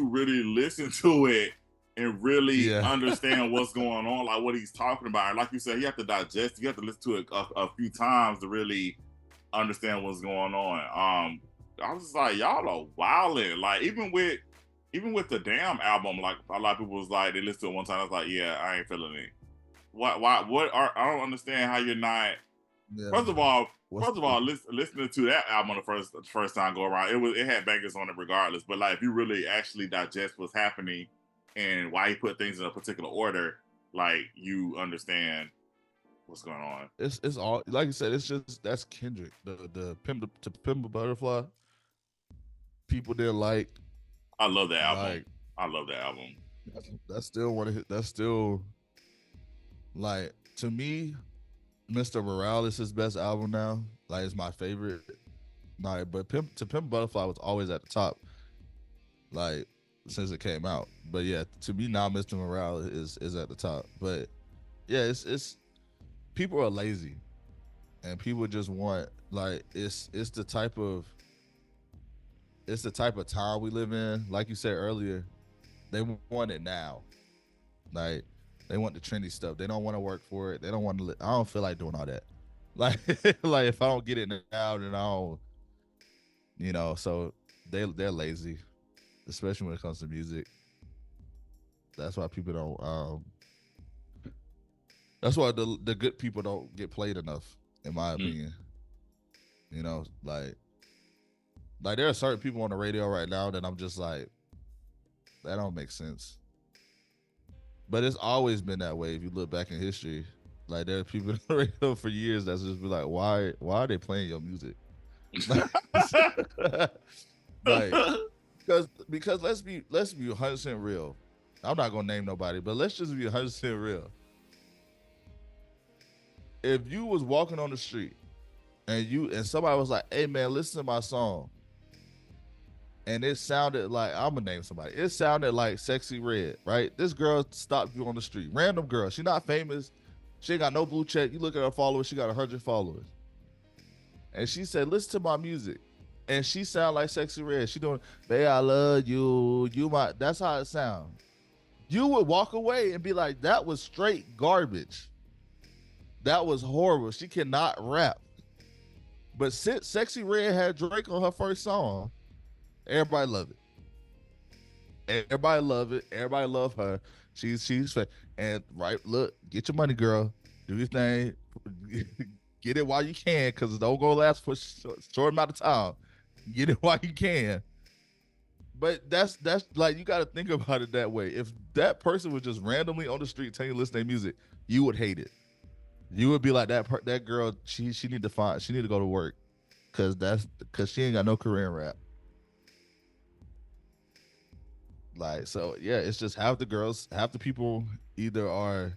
really listen to it and really understand what's going on, like what he's talking about. And like you said, you have to digest, you have to listen to it a few times to really understand what's going on. I was just like, y'all are wilding. Like even with the Damn album, like a lot of people was like, they listened to it one time, I was like, yeah, I ain't feeling it. I don't understand how you're not. Yeah. First of all, listening to that album the first time go around, it had bangers on it regardless. But like, if you really actually digest what's happening and why he put things in a particular order, like you understand what's going on. It's all like you said. It's just that's Kendrick, the Pimp a Butterfly. People didn't like. I love that album. Like, I love that album. That's still one of his. That's still like, to me, Mr. Morale is his best album now. Like, it's my favorite. Like, but Pimp a Butterfly was always at the top, like, since it came out. But yeah, to me now, Mr. Morale is at the top. But yeah, it's people are lazy, and people just want, like, it's the type of time we live in. Like you said earlier, they want it now. Like, they want the trendy stuff. They don't want to work for it. They don't want to. I don't feel like doing all that. Like, like if I don't get it now, then I don't. You know, so they're lazy, especially when it comes to music. That's why people don't. That's why the good people don't get played enough, in my opinion. You know, like there are certain people on the radio right now that I'm just like, that don't make sense. But it's always been that way. If you look back in history, like there are people on the radio for years that's just be like, why are they playing your music? Like, because let's be 100% real. I'm not gonna name nobody, but let's just be 100% real. If you was walking on the street and somebody was like, "Hey man, listen to my song," and it sounded like, I'm gonna name somebody. It sounded like Sexy Red, right? This girl stopped you on the street, random girl. She not famous. She ain't got no blue check. You look at her followers, she got 100 followers, and she said, "Listen to my music," and she sound like Sexy Red. She doing, "Babe, I love you. You my." That's how it sounds. You would walk away and be like, "That was straight garbage. That was horrible. She cannot rap." But since Sexy Red had Drake on her first song, everybody love it. Everybody love it. Everybody love her. She's and right. Look, get your money, girl. Do your thing. Get it while you can, because it's don't go last for short amount of time. Get it while you can. But that's like, you got to think about it that way. If that person was just randomly on the street telling you to listen to their music, you would hate it. You would be like, that girl. She need to go to work, because she ain't got no career in rap. Like, so yeah, it's just half the people either are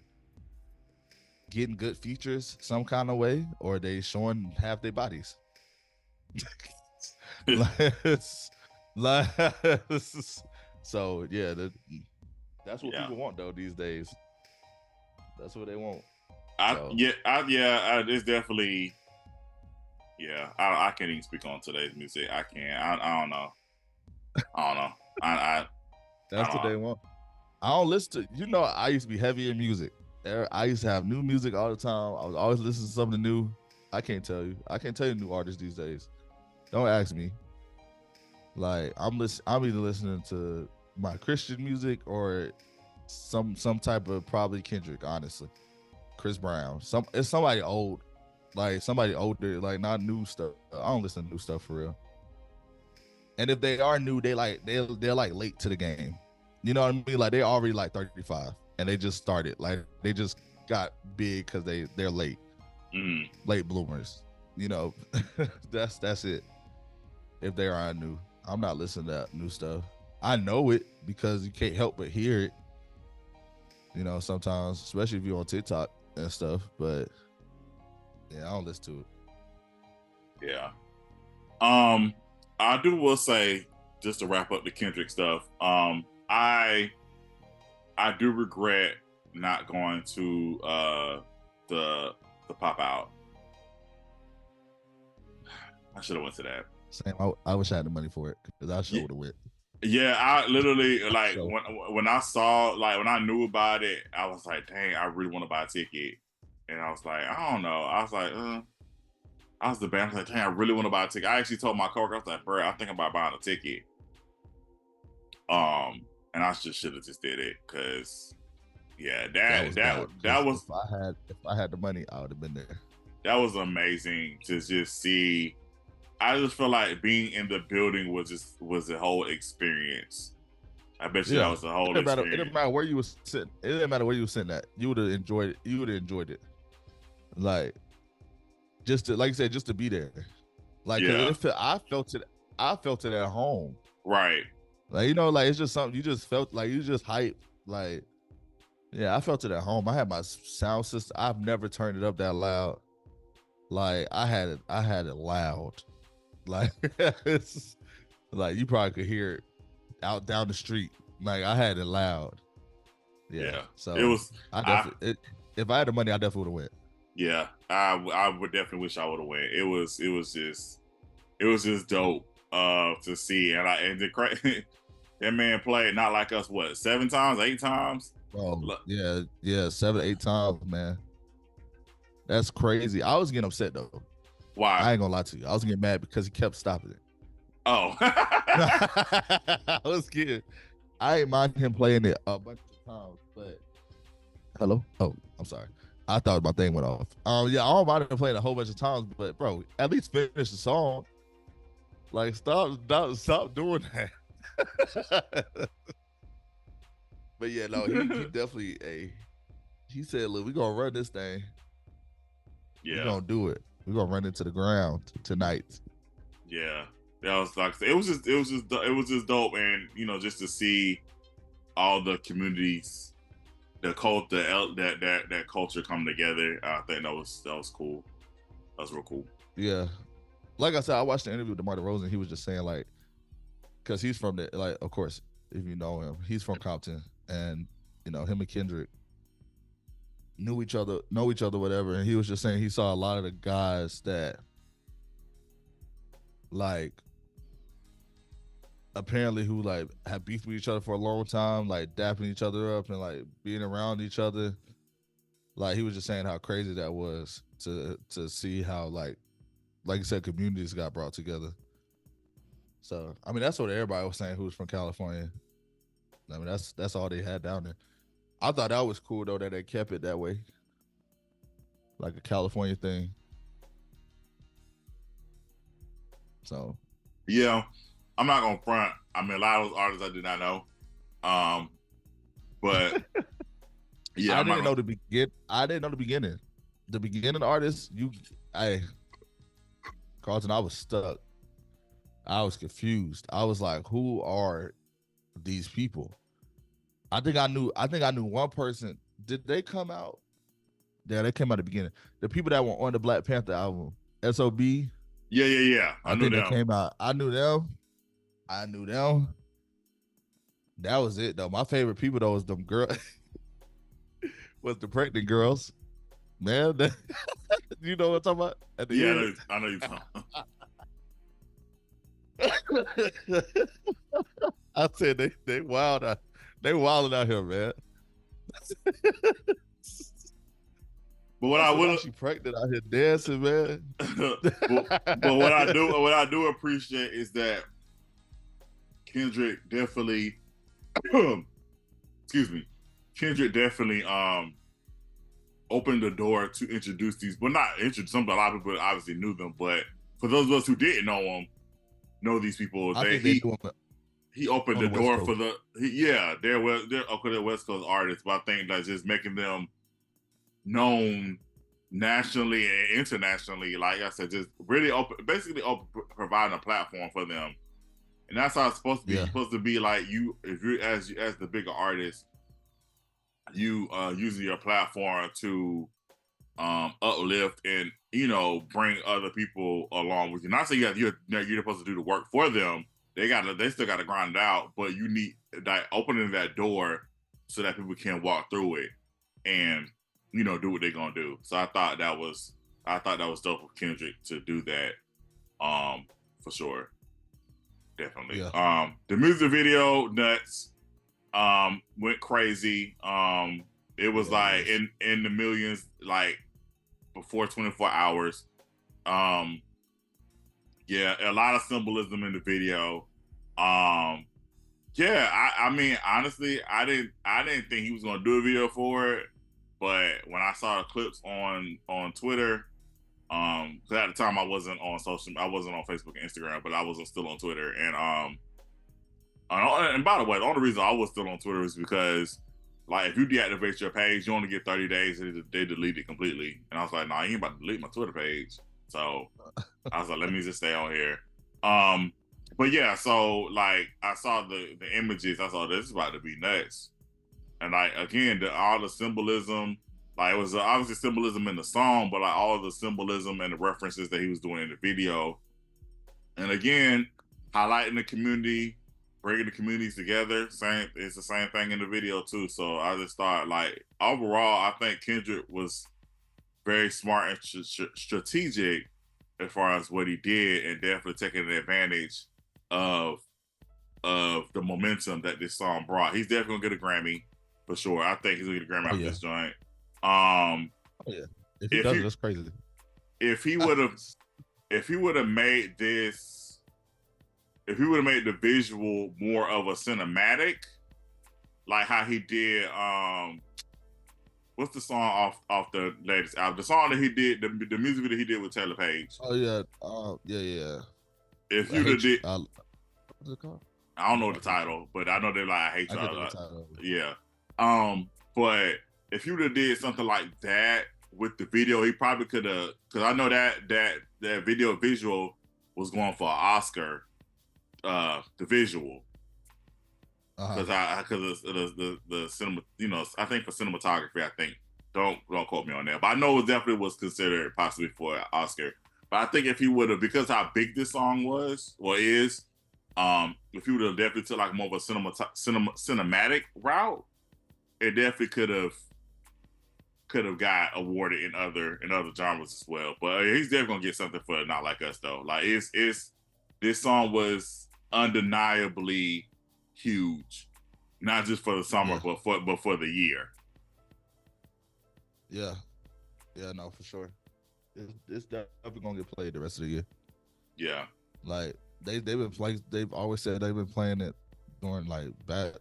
getting good features some kind of way, or they showing half their bodies. So yeah, that's what people want though these days. That's what they want. It's definitely. Yeah, I can't even speak on today's music. I can't. I don't know. That's what they want. I don't listen to. I used to be heavy in music. I used to have new music all the time. I was always listening to something new. I can't tell you new artists these days. Don't ask me. Like, I'm either listening to my Christian music or some type of, probably Kendrick, honestly. Chris Brown. It's somebody old. Like, somebody older, like, not new stuff. I don't listen to new stuff for real. And if they are new, they're like late to the game. You know what I mean? Like, they already like 35 and they just started. Like, they just got big because they're late. Late bloomers. That's it. If they are new, I'm not listening to that new stuff. I know it because you can't help but hear it. Sometimes, especially if you're on TikTok and stuff. But yeah, I don't listen to it. Yeah. I will say just to wrap up the Kendrick stuff, I do regret not going to the pop out. I should have went to that. Same. I wish I had the money for it because I sure would have went. Yeah, I literally like So- when I saw, like, when I knew about it, I was like, dang, I really want to buy a ticket. And I was like, I don't know. I was like, I was the band. I was like, dang, I really want to buy a ticket. I actually told my coworker, I was like, bro, I think about buying a ticket. And I just should have just did it because, yeah, that was if I had the money, I would have been there. That was amazing to just see. I just feel like being in the building was a whole experience. I bet you that was a whole experience. It didn't matter where you was sitting. It didn't matter where you was sitting at. You would have enjoyed it. You would have enjoyed it. Like, just to, like you said, just to be there. Like, I felt it at home. Right. Like, you know, like, it's just something you just felt like you just hyped. Like, yeah, I felt it at home. I had my sound system. I've never turned it up that loud. Like, I had it loud. Like, it's like you probably could hear it out down the street. Like, I had it loud. Yeah. So it was. If I had the money, I definitely would have went. Yeah, I would definitely wish I would have went. It was just dope to see, and that man played not like us, what, 7 times, 8 times? Oh, yeah, 7, 8 times, man. That's crazy. I was getting upset though. Why? I ain't gonna lie to you. I was getting mad because he kept stopping it. Oh. I ain't mind him playing it a bunch of times, but hello? Oh, I'm sorry. I thought my thing went off. Yeah, I don't mind him playing a whole bunch of times, but bro, at least finish the song. Like, stop doing that. But yeah, no, he definitely he said, look, we're gonna run this thing. Yeah. We're gonna do it. We're gonna run it to the ground tonight. Yeah. That was like, it was just dope, and you know, just to see all the communities, the cult, that culture come together. I think that was cool. That was real cool. Yeah, like I said, I watched the interview with DeMar DeRozan. He was just saying, like, because he's from the, like, of course, if you know him, he's from Compton, and you know, him and Kendrick know each other, whatever. And he was just saying he saw a lot of the guys that, like, apparently who, like, have beefed with each other for a long time, like dapping each other up and like being around each other. Like, he was just saying how crazy that was to see how, like you said, communities got brought together. So I mean, that's what everybody was saying who's from California. I mean, that's all they had down there. I thought that was cool though that they kept it that way, like a California thing. So yeah, I'm not gonna front. I mean, a lot of those artists I did not know, but yeah, I didn't know the beginning. The beginning artists, Carlton, I was stuck. I was confused. I was like, who are these people? I think I knew one person. Did they come out? Yeah, they came out at the beginning. The people that were on the Black Panther album, SOB. Yeah. I knew think them. they came out. I knew them. That was it though. My favorite people though was them girls. Was the pregnant girls. Man, you know what I'm talking about? Yeah, I know you're talking. I said they wild out. They wilding out here, man. But what I would, she pregnant out here dancing, man. but what I do appreciate is that Kendrick definitely, Kendrick definitely opened the door to introduce these, but not introduce some. A lot of people obviously knew them, but for those of us who didn't know these people, he opened the door for they're West Coast artists, but I think that's just making them known nationally and internationally. Like I said, just really providing a platform for them, and that's how it's supposed to be. It's supposed to be like if you're as the bigger artist, you using your platform to uplift and, you know, bring other people along with you. Not saying you're supposed to do the work for them, they still gotta grind it out, but you need like opening that door so that people can walk through it and do what they're gonna do. So I thought that was dope of Kendrick to do that, for sure, definitely. Yeah. The music video nuts, went crazy. It was like in the millions, like before 24 hours. Yeah, a lot of symbolism in the video. Yeah, I mean, honestly, I didn't think he was gonna do a video for it, but when I saw the clips on Twitter, because at the time I wasn't on Facebook and Instagram, but I was still on Twitter, and by the way, the only reason I was still on Twitter is because, like, if you deactivate your page, you only get 30 days, and they delete it completely. And I was like, nah, I ain't about to delete my Twitter page. So I was like, let me just stay on here. But yeah, so like I saw the images, I thought this is about to be nuts. And like again, all the symbolism, like it was obviously symbolism in the song, but like all the symbolism and the references that he was doing in the video. And again, highlighting the community, bringing the communities together. It's the same thing in the video too. So I just thought, like, overall, I think Kendrick was very smart and strategic as far as what he did, and definitely taking advantage of the momentum that this song brought. He's definitely gonna get a Grammy for sure. I think he's gonna get a Grammy off this joint. If he does, that's crazy. If he would have made this, if he would have made the visual more of a cinematic, like how he did, what's the song off the latest album? The song that he did, the music video he did with Taylor Page. Oh yeah, yeah. If you did, what's it called? I don't know the title, but I know they're like, I hate y'all. Yeah. But if you would have did something like that with the video, he probably could have, because I know that video visual was going for an Oscar, the visual. Because the cinema, I think for cinematography, I think don't quote me on that, but I know it definitely was considered possibly for an Oscar. But I think if he would have, because how big this song was or is, if he would have definitely took like more of a cinematic route, it definitely could have got awarded in other genres as well. But he's definitely gonna get something for Not Like Us though. Like it's this song was undeniably huge, not just for the summer, but for the year. Yeah, no, for sure. It's definitely gonna get played the rest of the year. Yeah, like they've been playing. They've always said they've been playing it during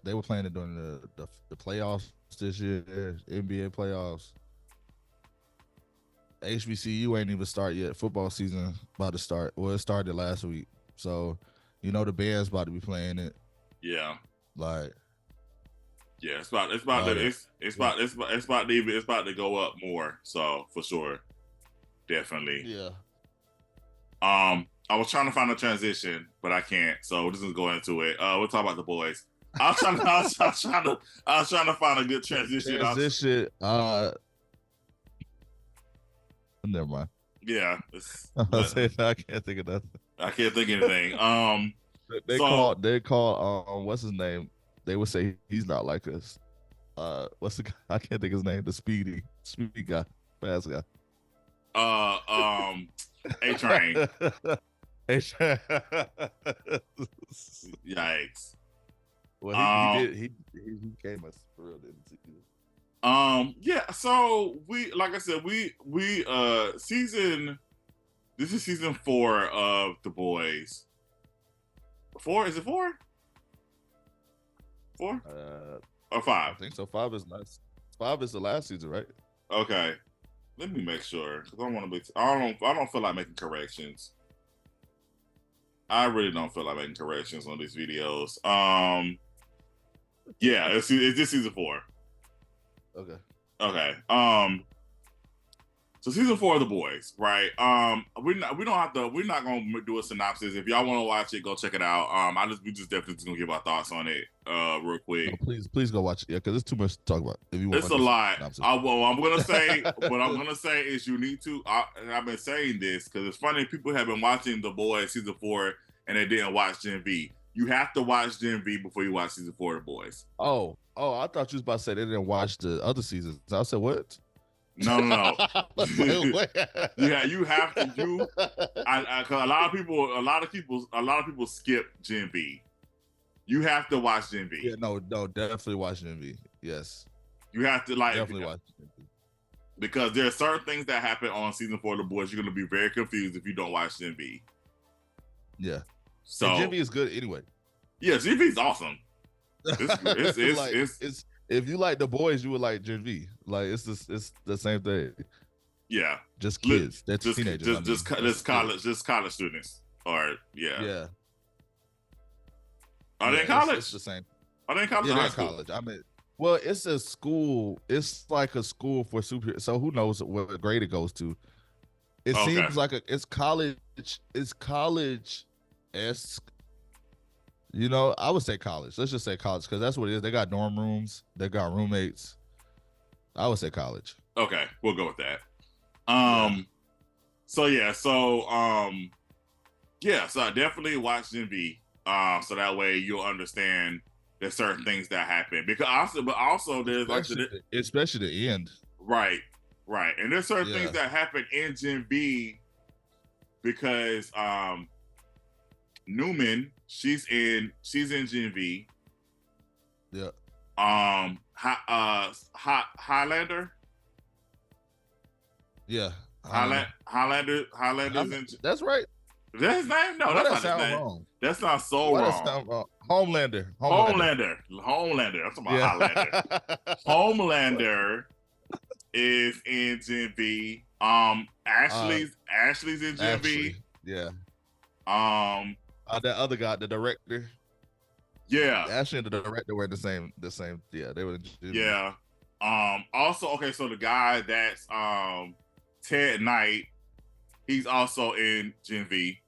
they were playing it during the playoffs this year, NBA playoffs. HBCU ain't even start yet. Football season about to start. Well, it started last week, so the band's about to be playing it. Yeah, it's about to go up more. So for sure, definitely. Yeah. I was trying to find a transition, but I can't. So we're just gonna go into it. We'll talk about the boys. I was trying to find a good transition. Never mind. Yeah, I can't think of nothing. I can't think of anything. They call what's his name? They would say he's not like us. What's the guy? I can't think of his name. The speedy guy, fast guy. A-Train. A-Train. Yikes. Well, he came us for real, didn't he? Yeah, so like I said, this is season 4 of The Boys. 4? Is it 4? 4? Or 5? I think so. 5 is last. 5 is the last season, right? Okay. Let me make sure, because I want to be. I don't feel like making corrections. I really don't feel like making corrections on these videos. Yeah, it's this season 4. Okay. So season 4 of The Boys, right? We're not gonna do a synopsis. If y'all want to watch it, go check it out. We just definitely gonna give our thoughts on it, real quick. No, please go watch it. Yeah, because it's too much to talk about. If you want, it's a lot. What I'm gonna say is you need to. And I've been saying this because it's funny. People have been watching The Boys season 4 and they didn't watch Gen V. You have to watch Gen V before you watch season 4 of The Boys. Oh, I thought you was about to say they didn't watch the other seasons. I said what? No. Wait. Yeah, you have to. Cause a lot of people skip Gen V. You have to watch Gen V. Yeah, no, definitely watch Gen V. Yes, you have to like definitely watch Gen V. Because there are certain things that happen on season 4 of The Boys. You're gonna be very confused if you don't watch Gen V. Yeah. So and Gen V is good anyway. Yeah, Gen V is awesome. It's if you like The Boys, you would like Gen V. Like it's the same thing. Yeah, just kids. That's teenagers. Just college students. Or yeah. Are they in college? It's the same. Are they in college? Yeah, they're in college. I mean, well, it's a school. It's like a school for super. So who knows what grade it goes to? It seems like it's college. It's college-esque. You know, I would say college. Let's just say college because that's what it is. They got dorm rooms. They got roommates. I would say college. Okay, we'll go with that. So I definitely watch Gen V. So that way you'll understand there's certain things that happen but also there's especially the end. Right. And there's certain things that happen in Gen V because Newman, she's in Gen V. Yeah. Highlander. Yeah. Highlander's in. That's right. Is that his name? No, that's not his name. Wrong? That's not so wrong. That sound wrong. Homelander. I'm talking about Highlander. Homelander is in Gen V. Ashley's in Gen V. Yeah. That other guy, the director. Yeah. Ashley and the director were the same. Yeah, they were. Yeah. Also, okay, so the guy that's Ted Knight, he's also in Gen V.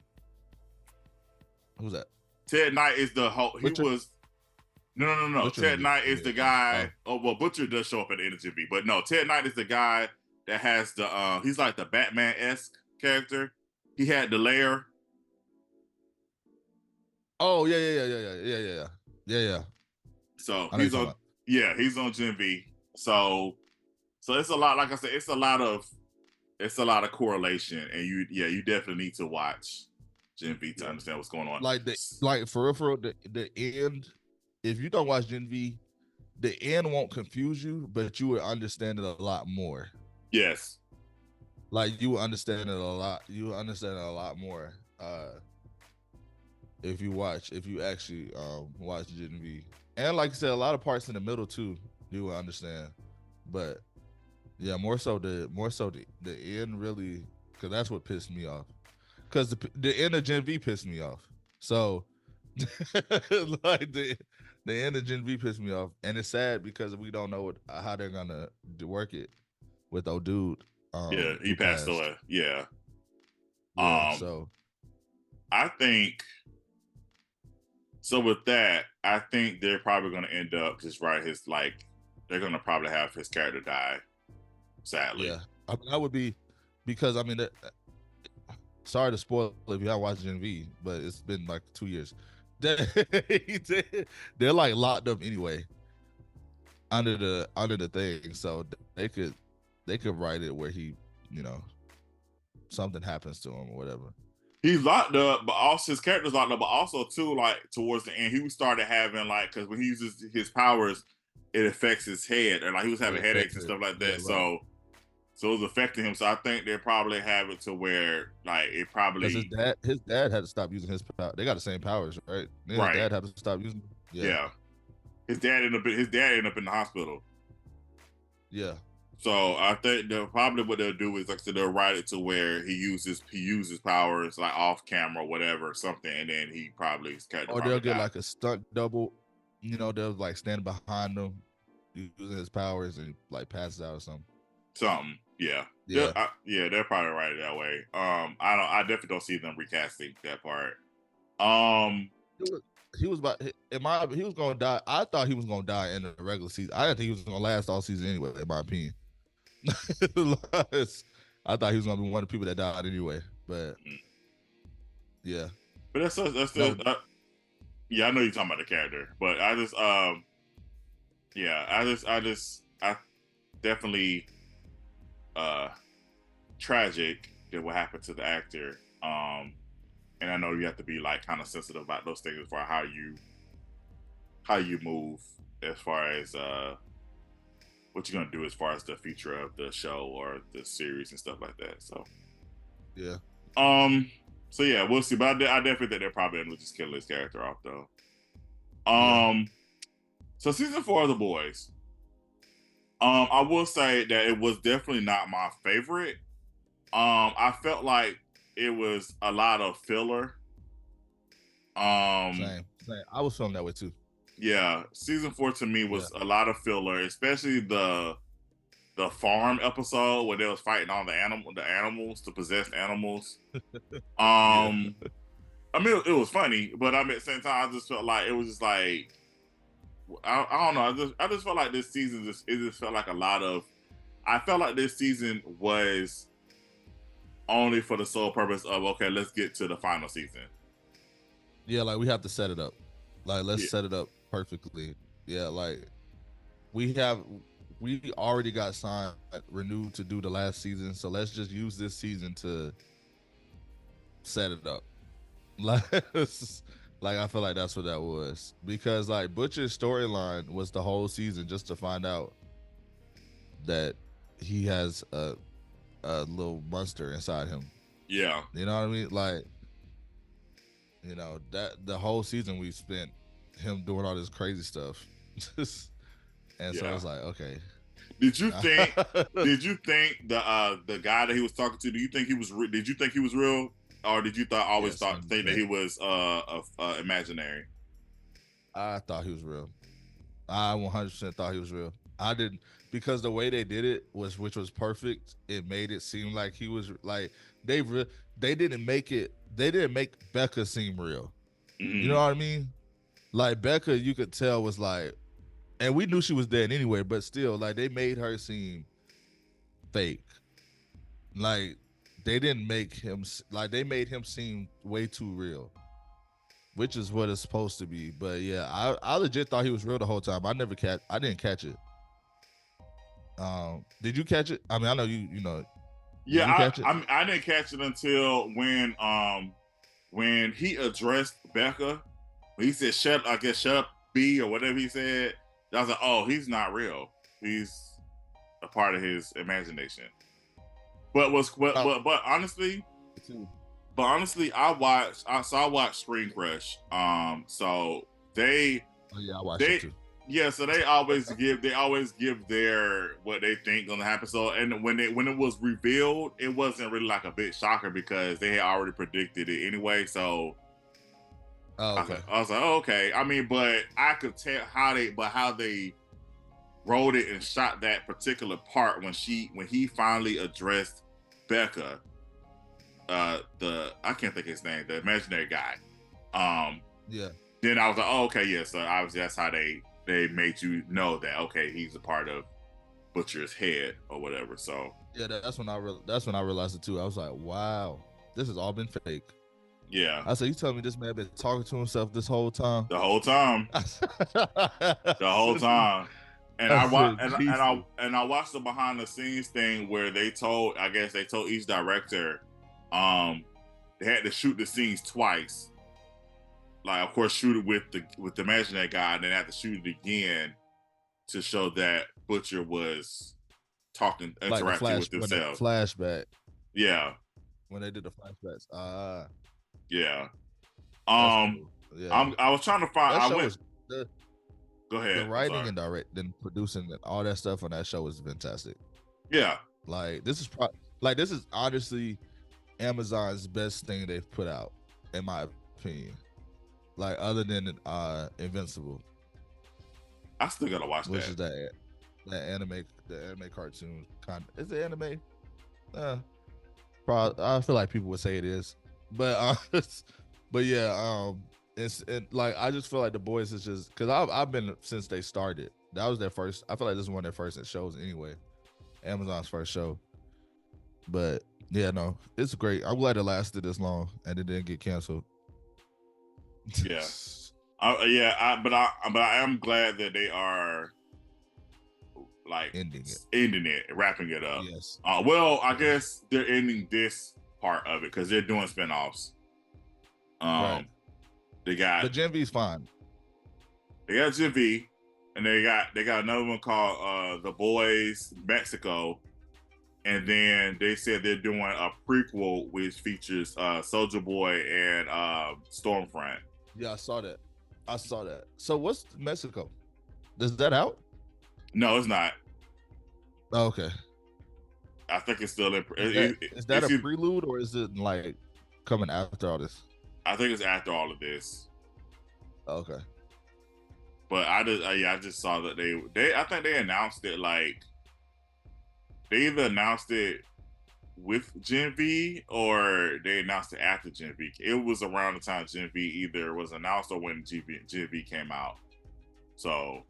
Who's that? Ted Knight is the Butcher? No. Butcher Ted Knight is the guy. Butcher does show up at the end of Gen V, but no, Ted Knight is the guy that has the he's like the Batman-esque character. He had the lair. Oh yeah. So he's on Gen V. So it's a lot. Like I said, it's a lot of correlation, and you definitely need to watch Gen V to understand what's going on. Like for real, the end. If you don't watch Gen V, the end won't confuse you, but you will understand it a lot more. Yes. Like you will understand it a lot. You will understand it a lot more. If you actually watch Gen V, and like I said, a lot of parts in the middle too, you will understand. But yeah, more so the end really, because that's what pissed me off. Because the end of Gen V pissed me off. So like the end of Gen V pissed me off, and it's sad because we don't know how they're gonna work it with old dude. He passed away. Yeah. So I think. So with that, I think they're probably going to end up they're going to probably have his character die. Sadly. Yeah, I mean, that would be because sorry to spoil if you haven't watched Gen V, but it's been like 2 years. They're like locked up anyway under the thing, so they could write it where he, something happens to him or whatever. He's locked up, but also his character's locked up, but also too, like towards the end, he started having because when he uses his powers, it affects his head, or like he was having headaches and stuff like that. Yeah, right. So it was affecting him. So I think they probably have it to where it probably his dad had to stop using his power. They got the same powers, right? His dad had to stop using them. Yeah. His dad ended up in the hospital. Yeah. So I think probably what they'll do is, like I said, they'll write it to where he uses powers like off camera or whatever, something, and then he probably or they'll get like a stunt double. They'll like stand behind him using his powers and like passes out or something. Yeah. They'll probably write it that way. I definitely don't see them recasting that part. He was gonna die. I thought he was gonna die in the regular season. I didn't think he was gonna last all season anyway, in my opinion. I thought he was gonna be one of the people that died anyway, but yeah. But that's Yeah, I know you're talking about the character, but yeah, I definitely uh tragic that what happened to the actor. And I know you have to be like kind of sensitive about those things as far as how you move as far as what you're gonna do as far as the future of the show or the series and stuff like that. So Yeah. um so yeah, we'll see. But I definitely think they're probably gonna just kill his character off though. Yeah. So season 4 of The Boys. I will say that it was definitely not my favorite. I felt like it was a lot of filler. Same. I was feeling that way too. Yeah, season 4 to me Yeah. was a lot of filler, especially the farm episode where they was fighting all the animals, the possessed animals. Yeah. I mean, it was funny, but I mean, at the same time, I just felt like it was just like I don't know. I just felt like this season it just felt like a lot of. I felt like this season was only for the sole purpose of okay, let's get to the final season. Yeah, like we have to set it up. Like let's Yeah. set it up perfectly. Yeah, like we already got signed renewed to do the last season, so let's just use this season to set it up. Like I feel like that's what that was, because like Butcher's storyline was the whole season just to find out that he has a little monster inside him. Yeah. You know what I mean? Like, you know, that the whole season we spent him doing all this crazy stuff. And so I was like, okay. Did you think the guy that he was talking to, do you think he was did you think he was real, or did you Yes, think that he was imaginary? I thought he was real. I 100% thought he was real. I didn't, because the way they did it was, which was perfect. It made it seem like he was like they didn't make Becca seem real. Mm-hmm. You know what I mean? Like Becca, you could tell was like, and we knew she was dead anyway, but still, like they made her seem fake. Like they didn't make him like they made him seem way too real, which is what it's supposed to be. But yeah, I legit thought he was real the whole time. I didn't catch it. Did you catch it? I mean, I know you know. Yeah, Did you catch it? I didn't catch it until when he addressed Becca. When he said shut up B or whatever he said. I was like, oh, he's not real. He's a part of his imagination. But honestly, I watched Screen Crush. So they I watched they it too. yeah, so they always give their what they think gonna happen. So and when it was revealed, it wasn't really like a big shocker because they had already predicted it anyway. So okay. I was like, oh, okay. I mean, but I could tell how they wrote it and shot that particular part when he finally addressed Becca, I can't think of his name, the imaginary guy. Yeah. Then I was like, oh, okay, yeah. So obviously that's how they made you know that okay, he's a part of Butcher's head or whatever. So yeah, that's when I realized it too. I was like, wow, this has all been fake. Yeah. I said, you telling me this man been talking to himself this whole time? The whole time. The whole time. And I watched the behind the scenes thing where they told each director they had to shoot the scenes twice. Like, of course, shoot it with the imaginary guy, and then have to shoot it again to show that Butcher was interacting like with himself. Flashback. Yeah. When they did the flashbacks. Yeah. Cool. Yeah. I was trying to find. Go ahead. The writing and directing and producing and all that stuff on that show was fantastic. Yeah. Like this is honestly Amazon's best thing they've put out, in my opinion. Like other than Invincible. I still gotta watch which is that anime, the anime cartoon kind of, is it anime? Probably, I feel like people would say it is, but yeah, it's like I just feel like The Boys is just because I've been since they started. That was their first. I feel like this is one of their first shows anyway. Amazon's first show, but yeah, no, it's great. I'm glad it lasted this long and it didn't get canceled. Yeah. but I am glad that they are like ending it, wrapping it up. Yes. Well, I guess they're ending this part of it because they're doing spinoffs. Right. They got the Gen V's fine. They got Gen V, and they got another one called The Boys Mexico, and then they said they're doing a prequel which features Soldier Boy and Stormfront. Yeah, I saw that. So what's Mexico? Is that out? No, it's not. Oh, okay. I think it's still in. Is that a prelude, or is it like coming after all this? I think it's after all of this. Okay. But I just saw that I think they announced it like they either announced it with Gen V or they announced it after Gen V. It was around the time Gen V either was announced or when Gen V came out. So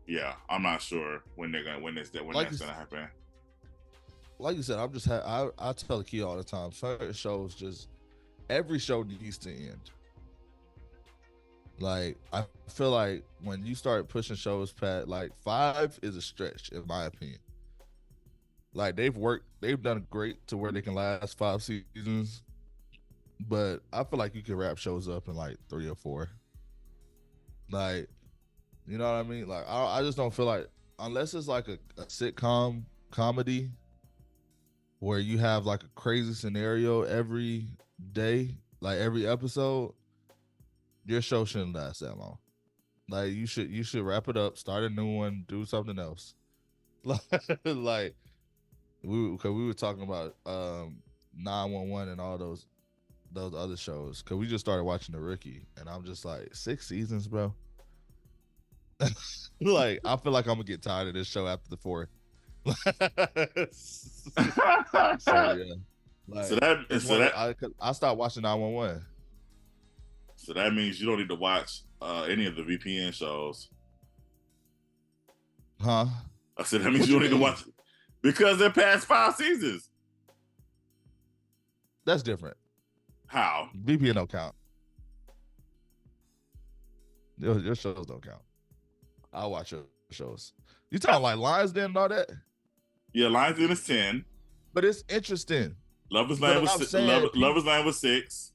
yeah, I'm not sure when that's gonna happen. Like you said, I tell the key all the time. Certain shows every show needs to end. Like, I feel like when you start pushing shows past, like 5 is a stretch in my opinion. Like, they've done great to where they can last 5 seasons, but I feel like you can wrap shows up in like 3 or 4. Like, you know what I mean? Like, I just don't feel like, unless it's like a sitcom comedy where you have like a crazy scenario every day, like every episode, your show shouldn't last that long. Like, you should wrap it up, start a new one, do something else. Like we were talking about 911 and all those other shows, because we just started watching The Rookie, and I'm just like, 6 seasons, bro. Like, I feel like I'm gonna get tired of this show after the 4th. So yeah. Like, I stopped watching 911. So that means you don't need to watch any of the VPN shows. Huh? I said that means you don't need to watch it because they're past 5 seasons. That's different. How? VPN don't count. Your shows don't count. I watch your shows. You talking like Lions Den and all that? Yeah, Lions Den is 10. But it's interesting. Lover's Lane was 6.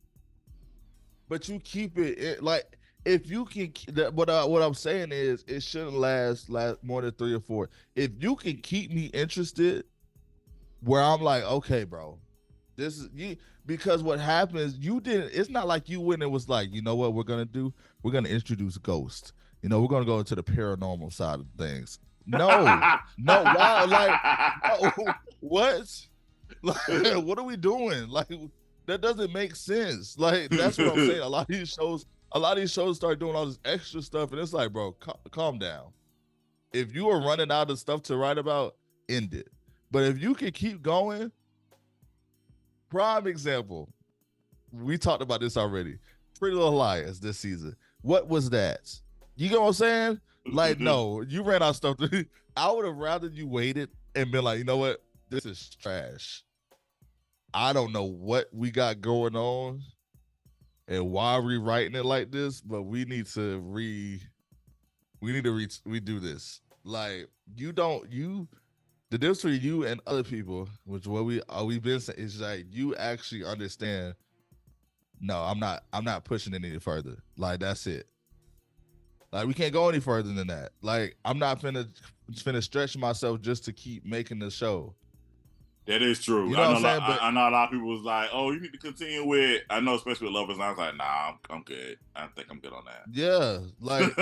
But you keep it like, if you can. What I'm saying is, it shouldn't last more than 3 or 4. If you can keep me interested, where I'm like, okay, bro, this is you. Because what happens, you didn't. It's not like you went and was like, you know what we're gonna do? We're gonna introduce Ghost. You know, we're gonna go into the paranormal side of things. No, wow, like, no, what? Like, what are we doing? Like, that doesn't make sense. Like, that's what I'm saying. A lot of these shows start doing all this extra stuff, and it's like, bro, calm down. If you are running out of stuff to write about, end it. But if you can keep going, prime example, we talked about this already. Pretty Little Liars this season. What was that? You know what I'm saying? Like, no, you ran out of stuff. I would have rather you waited and been like, you know what? This is trash. I don't know what we got going on and why we writing it like this, but we need to redo this. Like, the difference between you and other people, which what we've been saying, is like, you actually understand. No, I'm not pushing it any further. Like, that's it. Like, we can't go any further than that. Like, I'm not finna stretch myself just to keep making the show. That is true. You know what I'm saying? I know a lot of people was like, "Oh, you need to continue with." I know, especially with Lovers. I was like, "Nah, I'm good. I think I'm good on that." Yeah, like,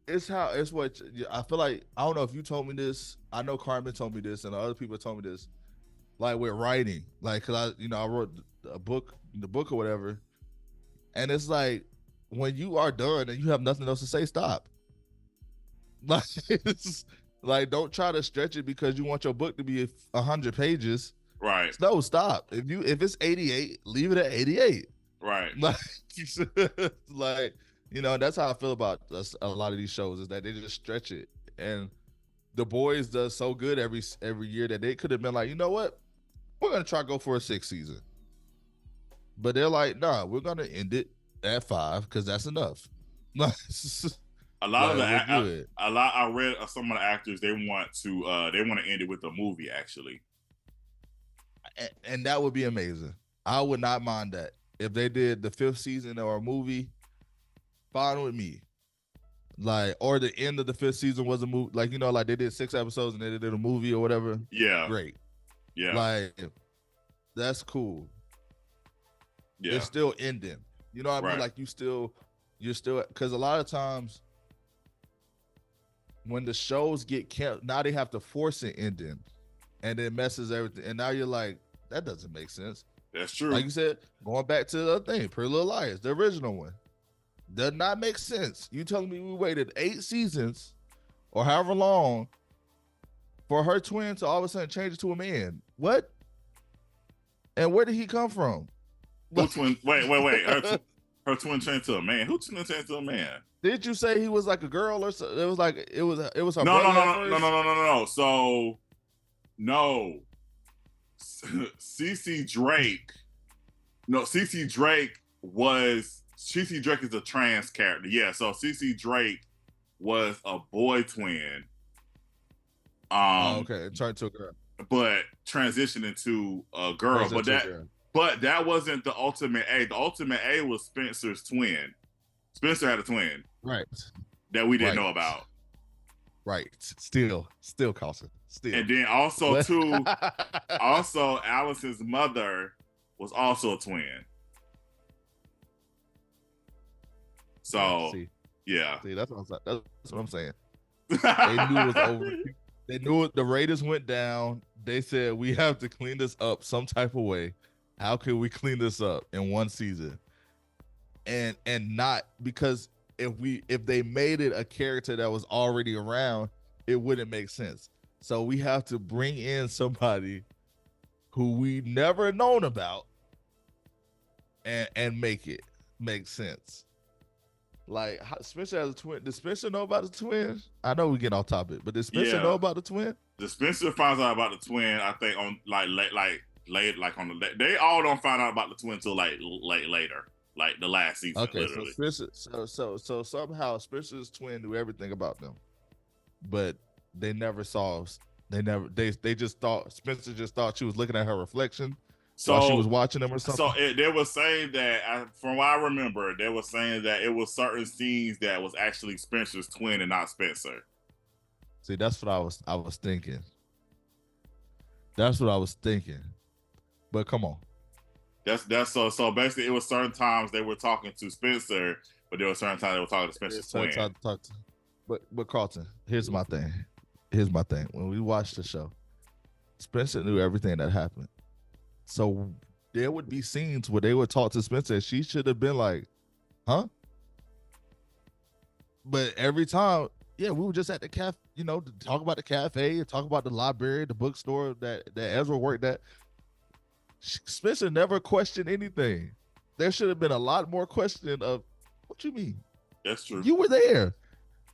it's what I feel like. I don't know if you told me this. I know Carmen told me this, and other people told me this. Like, with writing, like, cause I wrote the book or whatever, and it's like, when you are done and you have nothing else to say, stop. Like, like, don't try to stretch it because you want your book to be 100 pages. Right. No, stop. If it's 88, leave it at 88. Right. Like, you know, that's how I feel about a lot of these shows, is that they just stretch it. And The Boys does so good every year that they could have been like, you know what? We're going to try to go for a 6th season. But they're like, nah, we're gonna end it at 5 because that's enough. Like, A lot of we're the good. I read some of the actors they want to end it with a movie actually. And that would be amazing. I would not mind that if they did the 5th season or a movie. Fine with me. Like, or the end of the 5th season was a movie, like, you know, like they did 6 episodes and they did a movie or whatever. Yeah, great. Yeah, like that's cool. Yeah, It's still ending. You know what I mean? Like you're still, because a lot of times when the shows get kept, now they have to force an ending, and it messes everything. And now you're like, that doesn't make sense. That's true. Like you said, going back to the other thing, Pretty Little Liars, the original one. Does not make sense. You telling me we waited 8 seasons or however long for her twin to all of a sudden change it to a man? What? And where did he come from? Who twin? Wait. Her twin changed to a man. Who twin changed to a man? Did you say he was like a girl or something? It was like it was her No. So no. CC Drake. No, CC Drake is a trans character. Yeah, so CC Drake was a boy twin. Okay, turned to a girl. But transitioned into a girl. But that wasn't the ultimate A. The ultimate A was Spencer's twin. Spencer had a twin. Right. That we didn't know about. Right. Still Carlton. Still. And then also too, also Allison's mother was also a twin. So yeah. See, that's what I'm saying. They knew it was over. They knew it, the ratings went down. They said we have to clean this up some type of way. How can we clean this up in one season? And not because if they made it a character that was already around, it wouldn't make sense. So we have to bring in somebody who we never known about and make it make sense. Like Spencer has a twin. Does Spencer know about the twin? I know we get off topic, but does Spencer know about the twin? The Spencer finds out about the twin, I think, on they all don't find out about the twin until later, like the last season. Okay, literally. so Spencer, so somehow Spencer's twin knew everything about them, but they never saw. They just thought Spencer just thought she was looking at her reflection. So she was watching them or something. So they were saying that, from what I remember, they were saying that it was certain scenes that was actually Spencer's twin and not Spencer. See, that's what I was thinking. That's what I was thinking. But come on. That's so basically it was certain times they were talking to Spencer, but there were certain times they were talking to Spencer's twin. But Carlton, here's my thing. When we watched the show, Spencer knew everything that happened. So there would be scenes where they would talk to Spencer and she should have been like, huh? But every time, we were just at the cafe, to talk about the cafe, talk about the library, the bookstore that Ezra worked at. Spencer never questioned anything. There should have been a lot more questioning of, what you mean? That's true. You were there.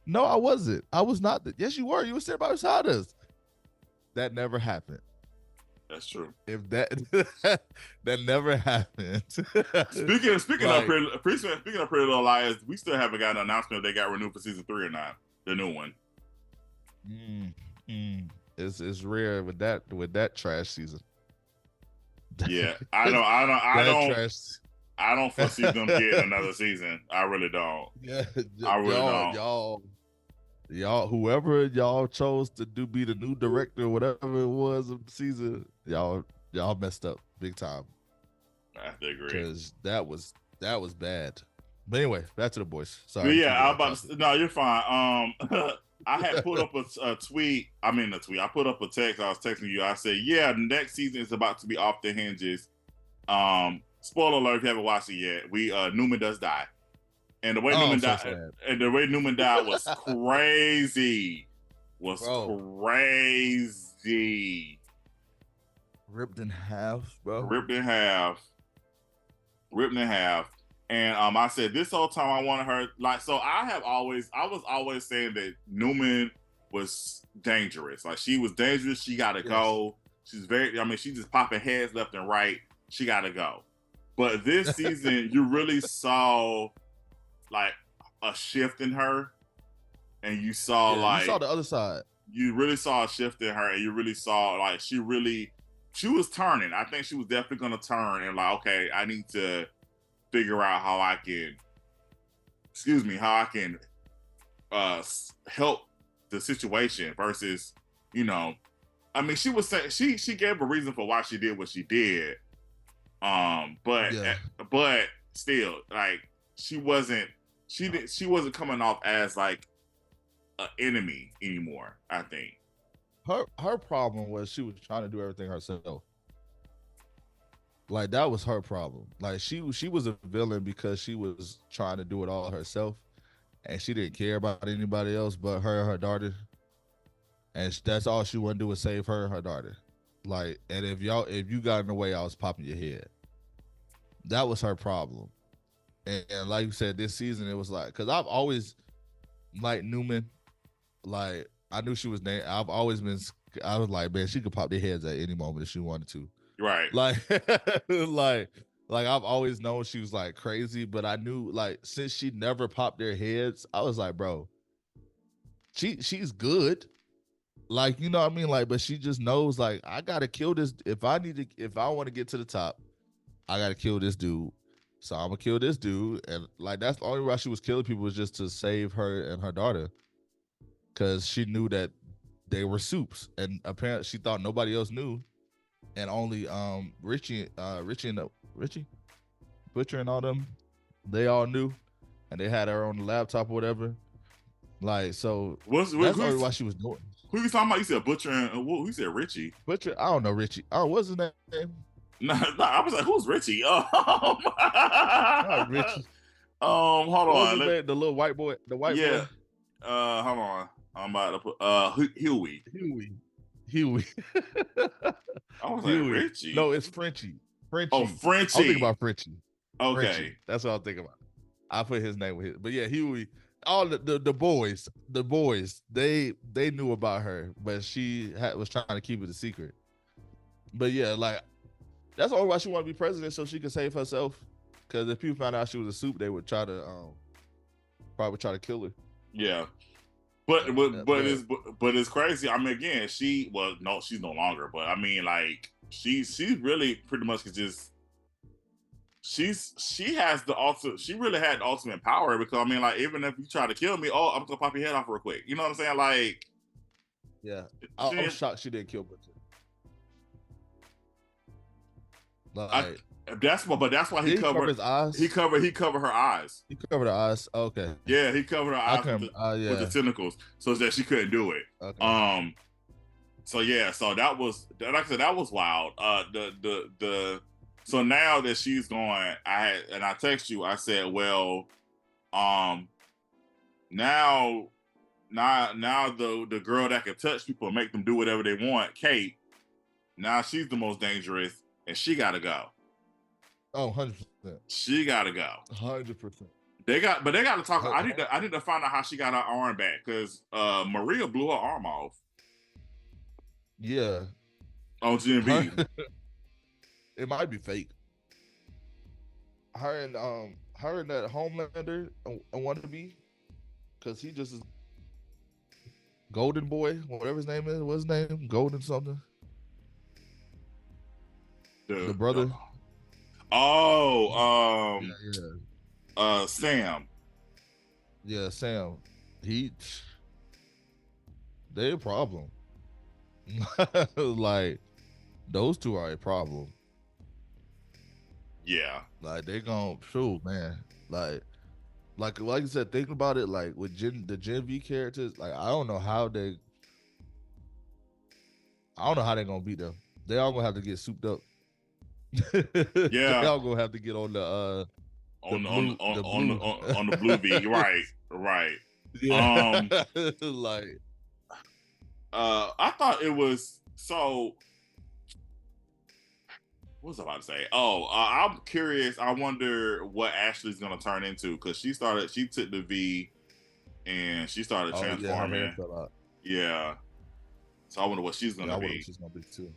No, I wasn't. I was not. Yes, you were. You were sitting by beside us. That never happened. That's true. If that never happened. Speaking of Pretty Little Liars, we still haven't got an announcement if they got renewed for season 3 or not. The new one. It's rare with that trash season. Yeah, I don't foresee them getting another season. I really don't. Yeah, I really don't. Y'all, whoever y'all chose to be the new director, whatever it was of the season, y'all messed up big time. I have to agree, because that was bad. But anyway, back to the boys. Sorry. But yeah, no, you're fine. I had put up a tweet. I put up a text. I was texting you. I said, the next season is about to be off the hinges. Spoiler alert if you haven't watched it yet. Newman does die. And the way Newman died was crazy. Crazy. Ripped in half, bro. Ripped in half. And I said this whole time I wanted her I was always saying that Newman was dangerous. Like she was dangerous. She gotta go. She's she's just popping heads left and right. She gotta go. But this season, you really saw like a shift in her, and you saw Yeah, you saw the other side. You really saw a shift in her, and you really saw like she was turning. I think she was definitely gonna turn and like, okay, I need to figure out how I can, help the situation versus, I mean, she was saying she gave a reason for why she did what she did. But still, like she wasn't coming off as like an enemy anymore. I think her problem was she was trying to do everything herself. Like that was her problem. Like she was a villain because she was trying to do it all herself, and she didn't care about anybody else but her and her daughter. And that's all she wanted to do was save her and her daughter. Like, and if you got in the way, I was popping your head. That was her problem. And like you said, this season it was like, because I've always liked Newman. Like I knew she was named. I was like, man, she could pop their heads at any moment if she wanted to. Right. Like, like I've always known she was like crazy, but I knew like since she never popped their heads, I was like, bro, she's good. Like, you know what I mean? Like, but she just knows like I gotta kill this. If I want to get to the top, I gotta kill this dude. So I'm gonna kill this dude. And like that's the only why she was killing people was just to save her and her daughter. Cause she knew that they were soups. And apparently she thought nobody else knew. And only Richie, Butcher and all them, they all knew. And they had her on the laptop or whatever. Like, so that's only why she was doing it. Who you talking about? You said Butcher and who you said Richie? Butcher, I don't know Richie. Oh, what's his name? No, I was like, who's Richie? Not Richie. Hold on. The little white boy. The white boy. Hold on. I'm about to put Huey. Huey. I was like Richie. No, it's Frenchie. Oh, Frenchie. I'm thinking about Frenchie. Okay. Frenchie. That's what I'm thinking about. I put his name with his. But yeah, Huey. All the boys, they knew about her, but she was trying to keep it a secret. But yeah, like that's the only why she wanted to be president, so she could save herself. Because if people found out she was a soup, they would try to probably try to kill her. Yeah, but it's crazy. I mean, again, she's no longer. But I mean, like she really pretty much could just. She has the ultimate. She really had the ultimate power because I mean, like even if you try to kill me, I'm gonna pop your head off real quick. You know what I'm saying? Like, yeah, I'm shocked she didn't kill Butcher. Like, that's why he covered his eyes. He covered her eyes. He covered her eyes. Okay. Yeah, he covered her eyes with the tentacles so that she couldn't do it. Okay. So yeah, so that was like I said, that was wild. So now that she's going, I text you. I said, well, now the girl that can touch people and make them do whatever they want, Kate. Now she's the most dangerous, and she gotta go. Oh, 100%. She gotta go. 100%. They got to talk. I need to find out how she got her arm back because Maria blew her arm off. Yeah. On GMV. It might be fake. Her and that Homelander want to be, because he just is Golden Boy, whatever his name is. What's his name? Golden something. The brother. Sam. Yeah, Sam. They're a problem. Like those two are a problem. Yeah. Like they gon' shoot, man. Like you said, think about it. Like with the Gen V characters, like I don't know how they're gonna beat them. They all gonna have to get souped up. Yeah. They all gonna have to get on the blue V. Right. Yeah. I thought it was so. What was I about to say? I'm curious. I wonder what Ashley's gonna turn into because she took the V and she started transforming. Yeah. So I wonder what she's gonna be. She's gonna be too.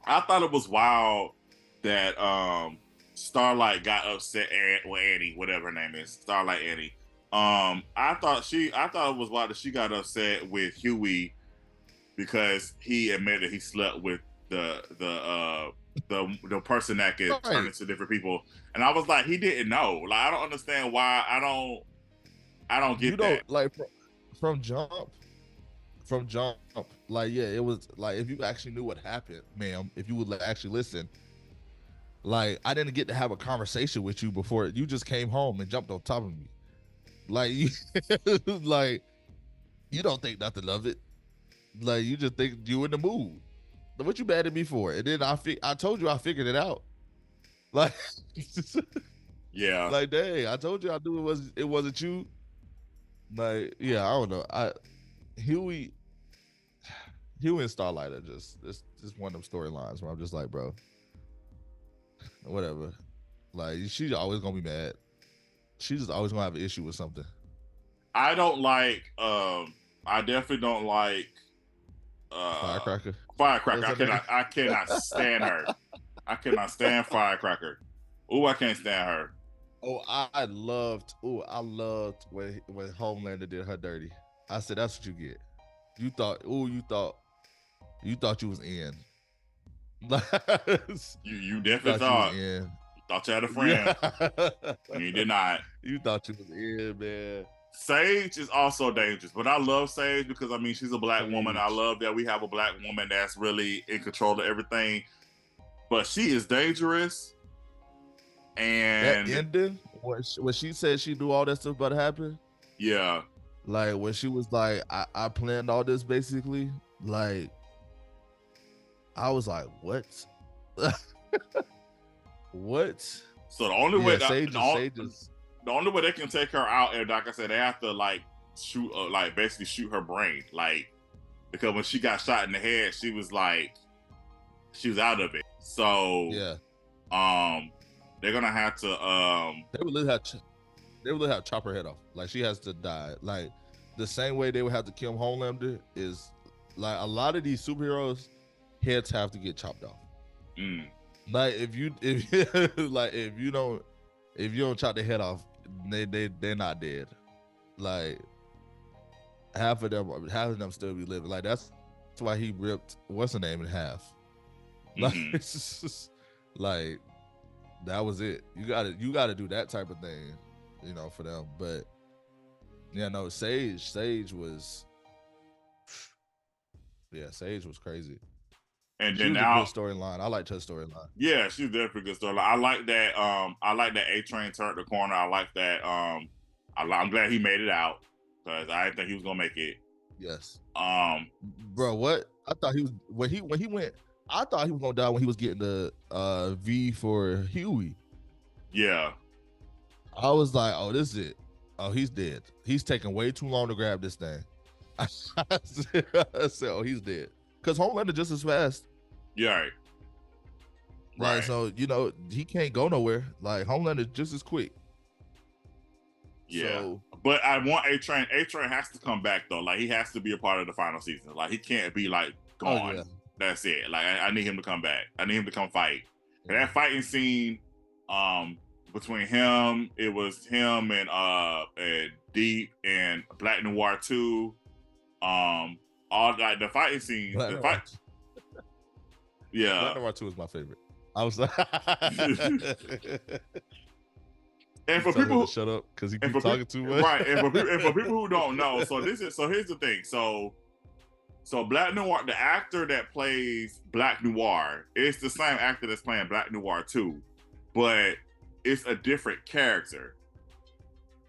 I thought it was wild that Starlight got upset with Annie, whatever her name is, Starlight Annie. I thought it was why that she got upset with Huey because he admitted he slept with the person that could turn into different people, and I was like, he didn't know. Like, I don't understand why. I don't get that. Like from jump. Like, yeah, it was like, if you actually knew what happened, ma'am, if you would actually listen. Like, I didn't get to have a conversation with you before you just came home and jumped on top of me. Like, you, like, you don't think nothing of it. Like, you just think you in the mood. What you mad at me for? And then I told you I figured it out. Like, yeah. Like, dang, I told you I knew it wasn't you. Like, yeah, I don't know. Huey and Starlight are just one of them storylines where I'm just like, bro, whatever. Like, she's always gonna be mad. She's just always gonna have an issue with something. I don't like. I definitely don't like. Firecracker. I cannot stand her. I cannot stand Firecracker. Oh, I can't stand her. Oh, I loved when Homelander did her dirty. I said, that's what you get. You thought you was in. You definitely thought you thought you had a friend. You did not. You thought you was in, man. Sage is also dangerous, but I love Sage because, I mean, she's a black woman. I love that we have a black woman that's really in control of everything. But she is dangerous. And that ending, when she said she knew all that stuff about to happen. Yeah. Like, when she was like, I planned all this, basically. Like, I was like, what? What? So the only way the only way they can take her out, and like I said, they have to like shoot, basically shoot her brain, like, because when she got shot in the head, she was out of it. So yeah, they're gonna have to they would literally have to chop her head off. Like, she has to die. Like, the same way they would have to kill Homelander is, like, a lot of these superheroes heads have to get chopped off. Like, if you don't chop their head off, they're not dead. Like, half of them still be living. Like, that's why he ripped what's her name in half. Like, it's just, like, that was it. You gotta do that type of thing, for them. But yeah, no, Sage was crazy. And she then was now, a good storyline. I liked her storyline. Yeah, she's definitely a good storyline. I like that. I like that A-Train turned the corner. I like that. I'm glad he made it out because I didn't think he was gonna make it. Yes. Bro, what? I thought he was when he went. I thought he was gonna die when he was getting the V for Huey. Yeah. I was like, oh, this is it. Oh, he's dead. He's taking way too long to grab this thing. I said, oh, he's dead. Because Homelander just as fast. Yeah. Right. So, he can't go nowhere. Like, Homelander just as quick. Yeah. So, but I want A-Train. A-Train has to come back, though. Like, he has to be a part of the final season. Like, he can't be, like, gone. Oh, yeah. That's it. Like, I need him to come back. I need him to come fight. And that fighting scene, between him, it was him and Deep and Black Noir 2. All like the fighting scenes. Yeah. Black Noir 2 is my favorite. I was like, and for people who shut up because he keeps talking too much. Right. And for people who don't know, so here's the thing. So Black Noir, the actor that plays Black Noir, is the same actor that's playing Black Noir 2, but it's a different character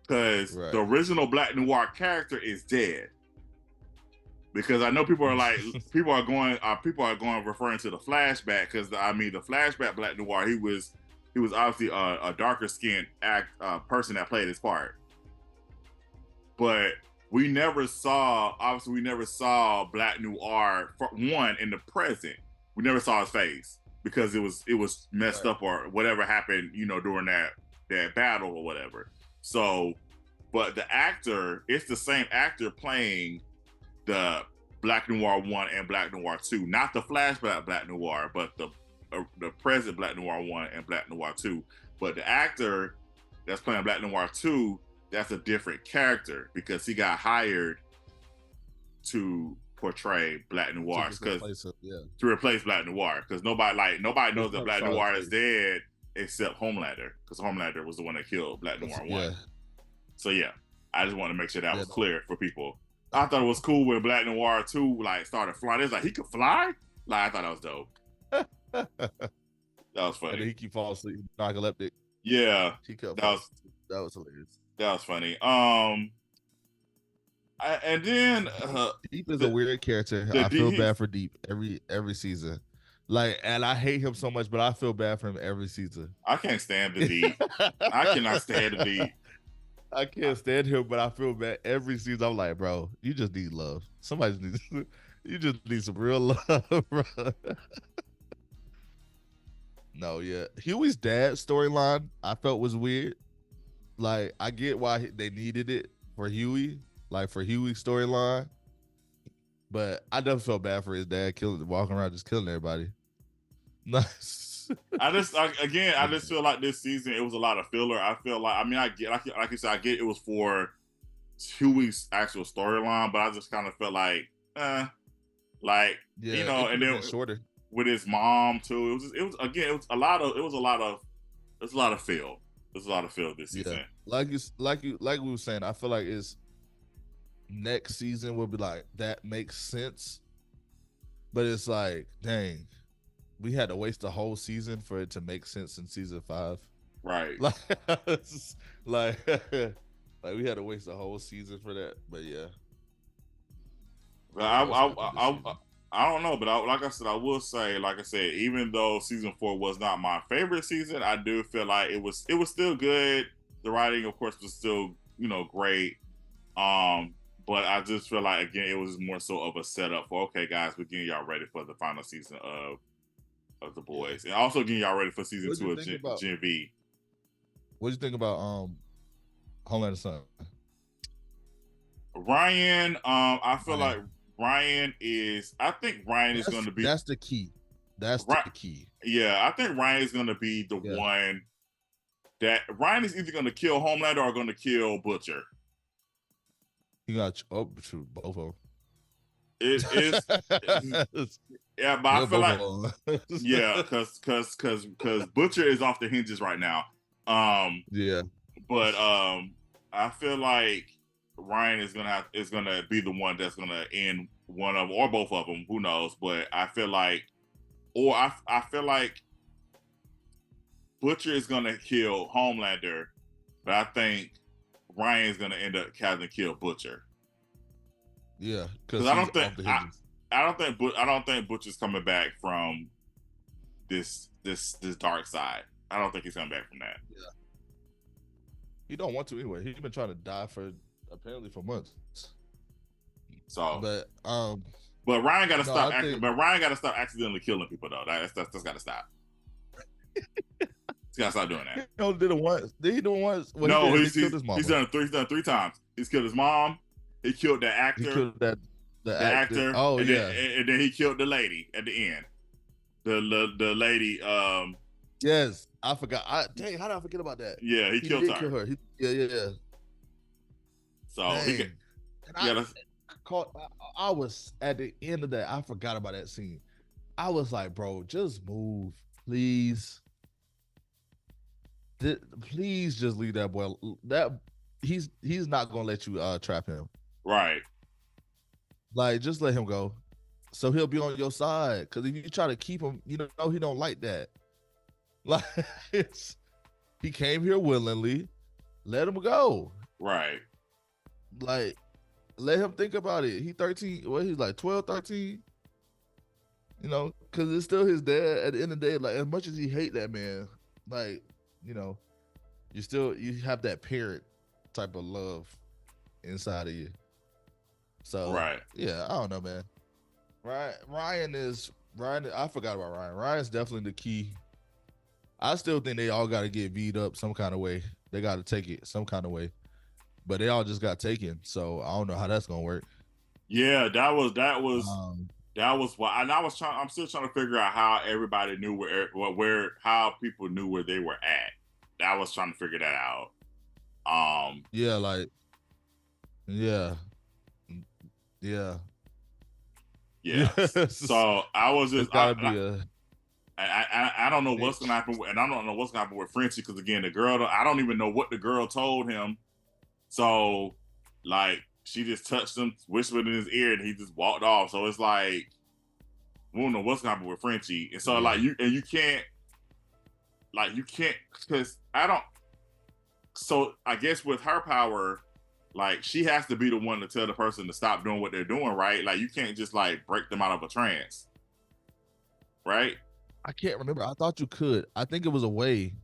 because the original Black Noir character is dead. Because I know people are going referring to the flashback because the flashback Black Noir, he was obviously a darker skinned person that played his part, but we never saw Black Noir in the present. We never saw his face because it was messed up or whatever happened, during that battle or whatever. So, but the actor, it's the same actor playing the Black Noir 1 and Black Noir 2, not the flashback Black Noir, but the the present Black Noir 1 and Black Noir 2. But the actor that's playing Black Noir 2, that's a different character because he got hired to portray Black Noir to replace Black Noir because nobody knows that Black Noir is dead except Homelander because Homelander was the one that killed Black Noir 1. So yeah, I just want to make sure that was clear for people. I thought it was cool when Black Noir 2 like started flying. It was like he could fly. Like I thought that was dope. That was funny. And then he keep falling asleep, narcoleptic. Yeah, that was hilarious. That was funny. And then Deep is a weird character. I feel bad for Deep every season. Like, and I hate him so much, but I feel bad for him every season. I can't stand the Deep. I cannot stand the Deep. I can't stand him, but I feel bad every season. I'm like, bro, you just need love. Somebody needs. You just need some real love, bro. No, yeah. Huey's dad storyline I felt was weird. Like, I get why they needed it for Huey, like for Huey's storyline. But I never felt bad for his dad walking around just killing everybody. Nice. I just feel like this season it was a lot of filler. I feel like I get like you said, I get it was for Huey's actual storyline, but I just kind of felt like, you know, and then shorter with his mom too. It was a lot of feel. There's a lot of feel this season. Like we were saying, I feel like it's next season will be like that makes sense, but it's like, dang, we had to waste the whole season for it to make sense in season 5. Right. Like we had to waste the whole season for that. But yeah. I don't know, but like I said, I will say, like I said, even though season 4 was not my favorite season, I do feel like it was still good. The writing, of course, was still, you know, great. But I just feel like, again, it was more so of a setup for, okay, guys, we're getting y'all ready for the final season of The Boys, and also getting y'all ready for season 2 of Gen V. What do you think about Homelander's son? Ryan, I feel like Ryan is. I think Ryan is going to be. That's the key. That's the key. Yeah, I think Ryan is going to be the one that Ryan is either going to kill Homelander or going to kill Butcher. You got both of them. It is. Yeah, but I feel like because Butcher is off the hinges right now. But I feel like Ryan is gonna be the one that's gonna end one of them or both of them. Who knows? But I feel like, I feel like Butcher is gonna kill Homelander, but I think Ryan is gonna end up having to kill Butcher. Yeah, because I don't think Butcher's coming back from this dark side. I don't think he's coming back from that. Yeah, he don't want to anyway. He's been trying to die apparently for months. So, but Ryan got to stop. But Ryan got to stop accidentally killing people though. That's got to stop. He's got to stop doing that. He only did it once. Did he do it once? No, he's done it 3 times. He's killed his mom. He killed the actor. He killed the actor. Oh, and then he killed the lady at the end. The lady. Yes, I forgot. Dang, how did I forget about that? Yeah, he killed her. Kill her. Yeah. So I was at the end of that. I forgot about that scene. I was like, bro, just move, please. Please just leave that boy. He's not gonna let you trap him. Right. Like, just let him go. So he'll be on your side. Because if you try to keep him, you know he don't like that. Like, he came here willingly. Let him go. Right. Like, let him think about it. He 13. Well, he's like 12, 13. You know, because it's still his dad. At the end of the day, like, as much as he hate that man, like, you know, you have that parent type of love inside of you. So right. Yeah, I don't know, man. Ryan. I forgot about Ryan. Ryan's definitely the key. I still think they all got to get beat up some kind of way. They got to take it some kind of way, but they all just got taken. So I don't know how that's gonna work. Yeah, that was that was why, and I'm still trying to figure out how everybody knew how people knew where they were at. I was trying to figure that out. Yeah, like, yeah, yeah, Yeah. yes. So I was It's just, gotta be a I don't know what's gonna niche. happen, and I don't know what's gonna happen with Frenchie because again, the girl, I don't even know what the girl told him. So, like, she just touched him, whispered in his ear, and he just walked off. So it's like, we don't know what's gonna happen with Frenchie, and so Yeah. like you can't, because I don't. So I guess with her power, like she has to be the one to tell the person to stop doing what they're doing, right? Like you can't just like break them out of a trance, right? I can't remember. I thought you could. I think it was a way.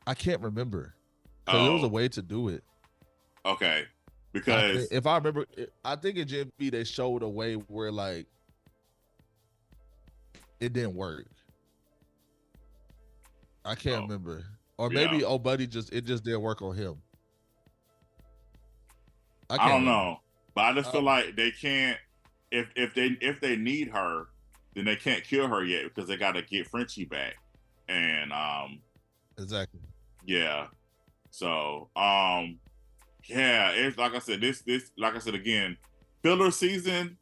I can't remember because there was a Oh, way to do it. okay. I think, Because if I remember, I think in Gen V they showed a way where like it didn't work. I can't oh, remember, or yeah, maybe Buddy it just didn't work on him. I I can't don't remember. know, but I just feel Um, like they can't if they need her, then they can't kill her yet because they got to get Frenchie back, and exactly. yeah, so yeah, it's like I said, this like I said again, filler season,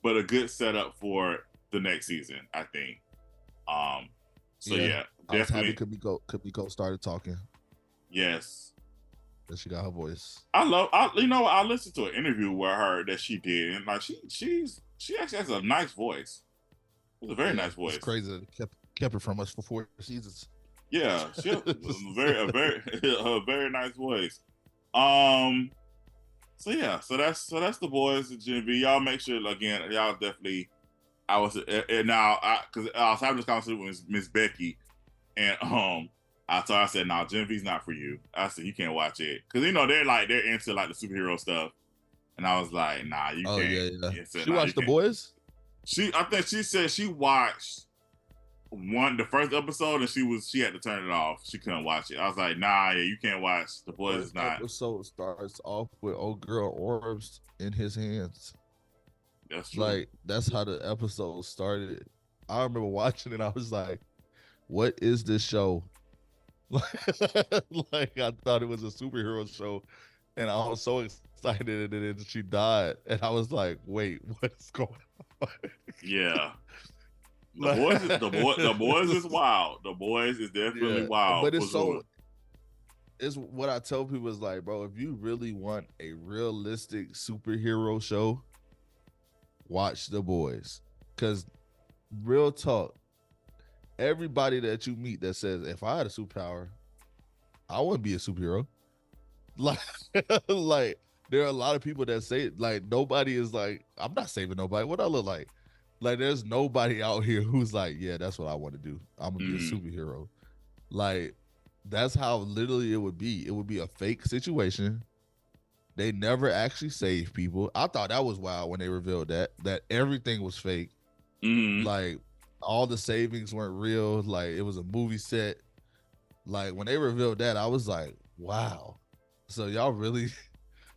but a good setup for the next season, I think. So Yeah, yeah, I was happy definitely Kamiko started talking. yes. That she got her voice. I listened to an interview with her that she did, and like she actually has a nice voice. It's a very Yeah, nice it's voice. crazy that it kept her from us for 4 seasons. Yeah, she has a very a very nice voice. Um, so yeah, so that's the boys at Gen V. Y'all make sure again, y'all definitely. I was and now because I was having this conversation with Miss Becky, and I told her, I said, "No, Gen V's not for you." I said, "You can't watch it because they're into like the superhero stuff," and I was like, "Nah, you Oh can't." yeah, yeah. I said, She "Nah, you watched The can't." Boys. I think she said she watched the first episode and she had to turn it off. She couldn't watch it. I was like, "Nah, yeah, you can't watch The Boys. Is First not." episode starts off with old girl orbs in his hands. That's true. Like that's how the episode started. I remember watching it. I was like, "What is this show?" Like I thought it was a superhero show, and I was so excited, and then she died, and I was like, "Wait, what's going on?" Yeah, Like, the boys is wild. The boys is definitely yeah, wild but for sure. it's what I tell people is like, bro, if you really want a realistic superhero show, watch The Boys. Cause real talk, everybody that you meet that says, if I had a superpower, I wouldn't be a superhero. Like, like there are a lot of people that say it. Like nobody is like, I'm not saving nobody. What I look like? Like there's nobody out here who's like, yeah, that's what I want to do. I'm gonna be a Mhm. superhero. Like that's how literally it would be. It would be a fake situation. They never actually save people. I thought that was wild when they revealed that everything was fake. Mhm. Like all the savings weren't real. Like it was a movie set. Like when they revealed that, I was like, wow. So y'all really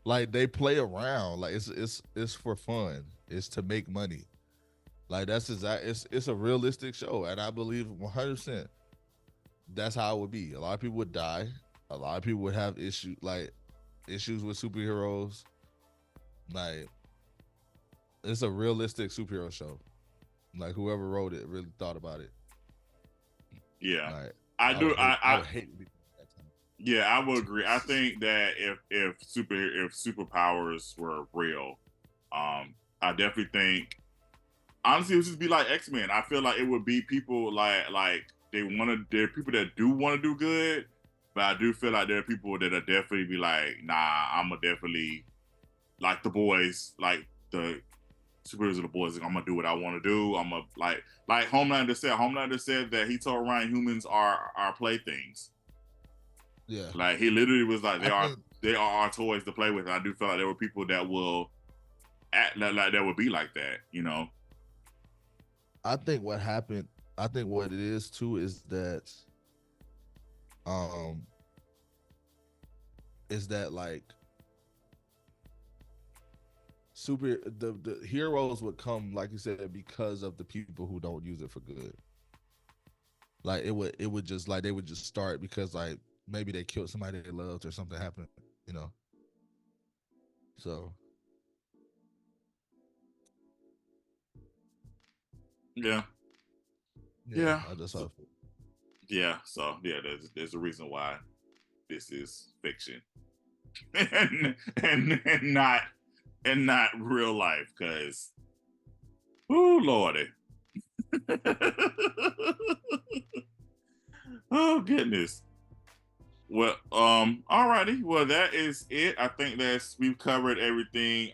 like they play around. Like it's for fun. It's to make money. Like that's exact. It's a realistic show, and I believe 100% that's how it would be. A lot of people would die. A lot of people would have issues with superheroes. Like it's a realistic superhero show. Like whoever wrote it really thought about it. Yeah, Like I do. I would hate to be that time. Yeah, I would agree. I think that if superpowers were real, I definitely think honestly it would just be like X-Men. I feel like it would be people like there are people that do want to do good, but I do feel like there are people that are definitely be like, nah, I'm gonna definitely like the boys, like the superheroes of the boys. I'm gonna do what I want to do. I'm gonna like Homelander said. Homelander said that he told Ryan humans are playthings. Yeah. Like he literally was like, I think they are our toys to play with. And I do feel like there were people that will act like that would be like that, you know. I think what happened, I think what it is too is um that like the heroes would come, like you said, because of the people who don't use it for good. Like it would just like they would just start because like maybe they killed somebody they loved or something happened, you know. So Yeah. I just So, so yeah, there's a reason why this is fiction and not real life, because oh lordy. Oh goodness. Well, alrighty. Well, that is it. I think we've covered everything.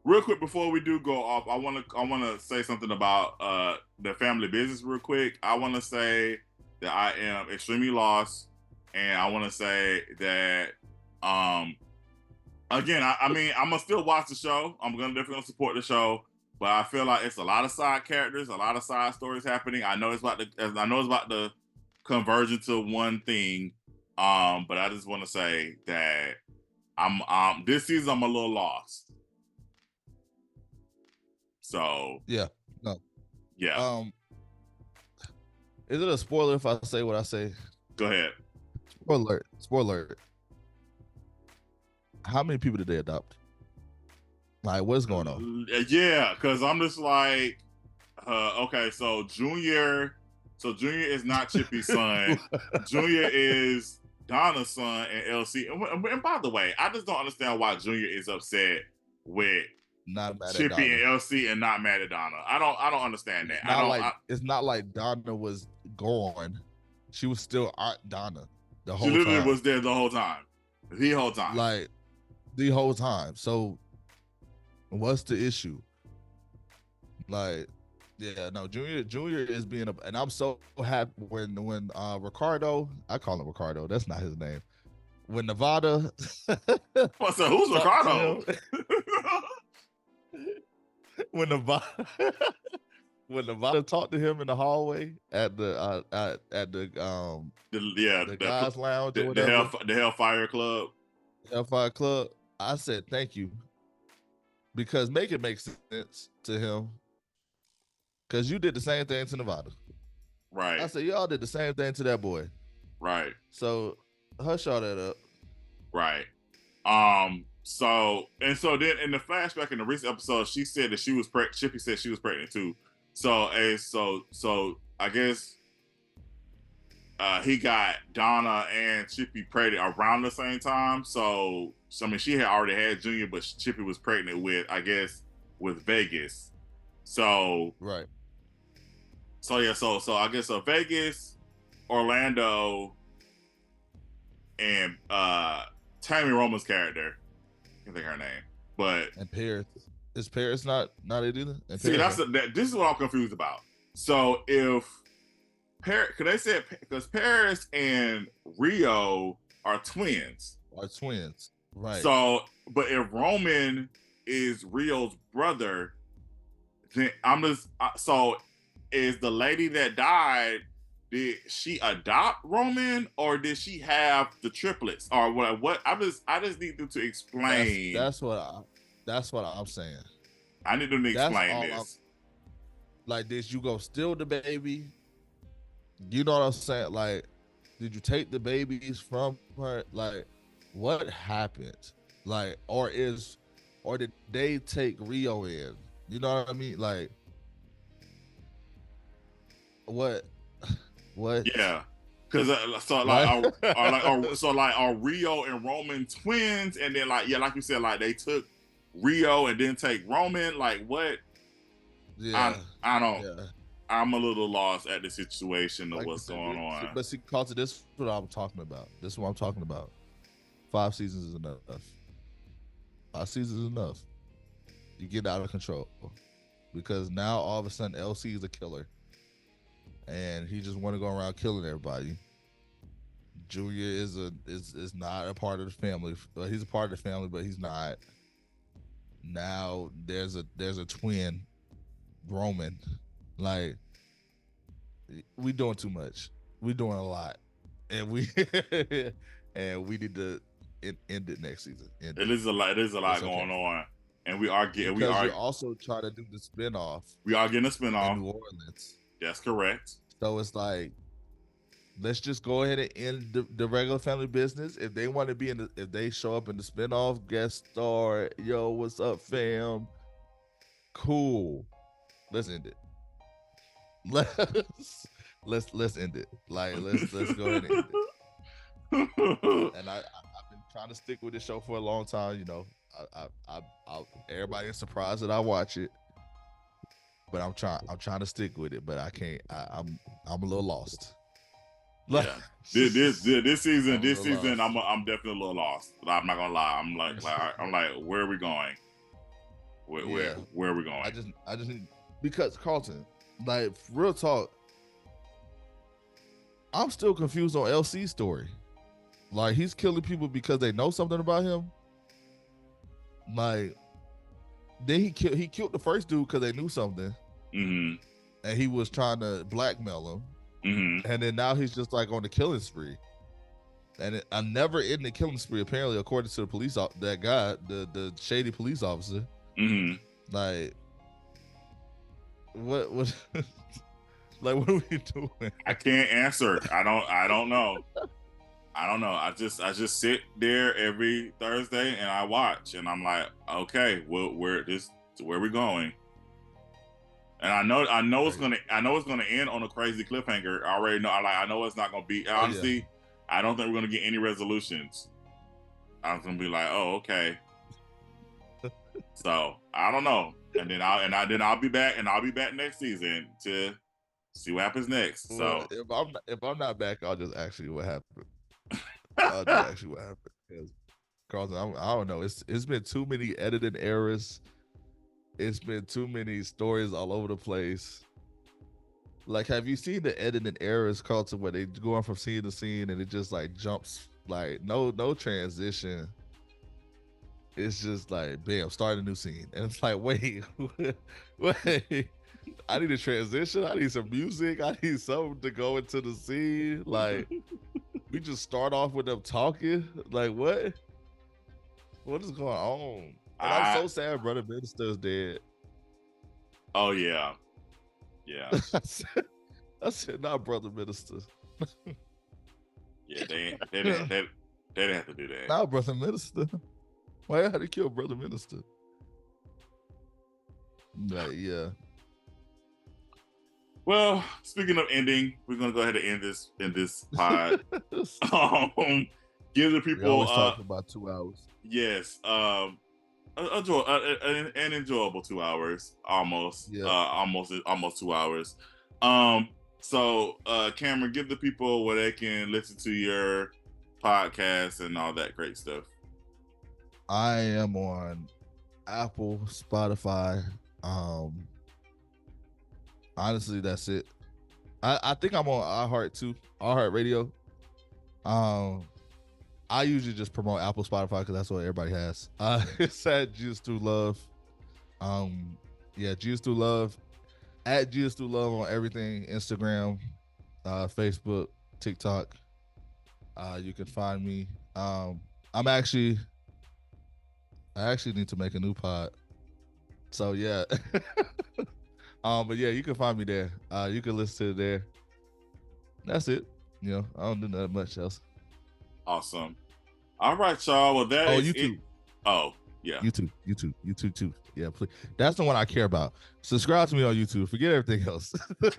Real quick before we do go off, I wanna say something about the family business real quick. I wanna say that I am extremely lost, and I wanna say that again, I mean, I'm gonna still watch the show. I'm gonna definitely support the show, but I feel like it's a lot of side characters, a lot of side stories happening. I know it's about the conversion to one thing, but I just want to say that I'm this season I'm a little lost. So yeah, no, yeah, is it a spoiler if I say what I say? go ahead. Spoiler alert! Spoiler alert! How many people did they adopt? Like, what's going on? Yeah, because I'm just like, okay, so Junior is not Chippy's son. Junior is Donna's son and LC. And by the way, I just don't understand why Junior is upset with Not mad at Chippy and Donna. LC and not mad at Donna. I don't understand that. It's not like Donna was gone. She was still Aunt Donna the She whole literally time. was there the whole time. The whole time. Like the whole time. So what's the issue? Like, yeah, no, Junior is being and I'm so happy when Ricardo, I call him Ricardo, that's not his name. When Nevada What's up? Who's Ricardo? when Nevada when Nevada talked to him in the hallway at the guys lounge or whatever, the Hellfire Club. Hellfire Club, I said thank you, because make it make sense to him, because you did the same thing to Nevada. Right. I said y'all did the same thing to that boy. Right. So hush all that up. Right. So then in the flashback in the recent episode, she said that she was pregnant. Chippy said she was pregnant too. So I guess he got Donna and Chippy pregnant around the same time. So I mean, she had already had Junior, but Chippy was pregnant with Vegas. So right. So yeah, so I guess Vegas, Orlando, and Tammy Roman's character, I can't think of her name, but and Paris, is Paris not it either? And see, Paris, this is what I'm confused about. So if Paris, because Paris and Rio are twins, right? So, but if Roman is Rio's brother, then I'm just so is the lady that died, did she adopt Roman or did she have the triplets or what? I just need them to explain. That's what I'm saying. I need them to explain this. Like, did you go steal the baby? You know what I'm saying? Like, did you take the babies from her? Like, what happened? Like, or did they take Rio in? You know what I mean? Like, what? Yeah, because are Rio and Roman twins? And then like you said, like they took Rio and didn't take Roman. Like what? Yeah, I don't. Yeah. I'm a little lost at the situation of what's going on. But see, Carlton, this is what I'm talking about. 5 seasons is enough. 5 seasons is enough. You get out of control, because now all of a sudden LC is a killer, and he just want to go around killing everybody. Junior is not a part of the family. He's a part of the family, but he's not. Now there's a twin, Roman. Like, we doing too much. We doing a lot, and we need to end it next season. It is a lot going on. and we are getting because you're also trying to do the spinoff. We are getting a in spinoff. New Orleans. That's correct. So it's like, let's just go ahead and end the regular family business. If they want to be if they show up in the spinoff, guest star, yo, what's up, fam? Cool. Let's end it. Let's end it. Like let's go ahead and end it. And I've been trying to stick with this show for a long time. You know, I everybody is surprised that I watch it, but I'm trying to stick with it. But I can't. I'm a little lost. Yeah. This season, I'm definitely a little lost. I'm not gonna lie. I'm like, where are we going? Where are we going? I just need, because Carlton, like, real talk, I'm still confused on LC's story. Like, he's killing people because they know something about him. Like, then he killed the first dude because they knew something, and he was trying to blackmail him. And then now he's just like on the killing spree, and I never in the killing spree. Apparently, according to the police, that guy, the shady police officer, like, what like, what are we doing? I can't answer. I don't know. I just sit there every Thursday and I watch, and I'm like, okay, well, where we going? And I know it's gonna end on a crazy cliffhanger. I already know. I know it's not gonna be. Honestly, I don't think we're gonna get any resolutions. I'm gonna be like, oh, okay. So I don't know. And then I'll be back, and I'll be back next season to see what happens next. So if I'm not back, I'll just ask you what happened. I'll just ask you what happened. Because Carlton, I don't know. It's been too many editing errors. It's been too many stories all over the place. Like, have you seen the editing errors, Carlton, where they go on from scene to scene and it just like jumps, like no transition. It's just like, bam, start a new scene. And it's like, wait, I need a transition. I need some music. I need something to go into the scene. Like, we just start off with them talking. Like, what? What is going on? And I'm so sad Brother Minister is dead. Oh, yeah. Yeah. I said, not Brother Minister. Yeah, they didn't have to do that. Not Brother Minister. Why had to kill Brother Minister? Like, yeah. Well, speaking of ending, we're gonna go ahead and end this pod. Give the people. We always talk about 2 hours. Yes. An enjoyable 2 hours, almost. Yeah. Almost 2 hours. So Cameron, give the people where they can listen to your podcast and all that great stuff. I am on Apple, Spotify. Honestly, that's it. I think I'm on iHeartRadio. I usually just promote Apple, Spotify because that's what everybody has. It's at Jesus Through Love. Jesus Through Love. At Jesus Through Love on everything: Instagram, Facebook, TikTok. You can find me. I actually need to make a new pod. So yeah. But yeah, you can find me there. You can listen to it there. That's it. You know, I don't do that much else. Awesome. All right, y'all. Well, that is YouTube. It. Oh, yeah. YouTube too. Yeah, please. That's the one I care about. Subscribe to me on YouTube. Forget everything else. I'm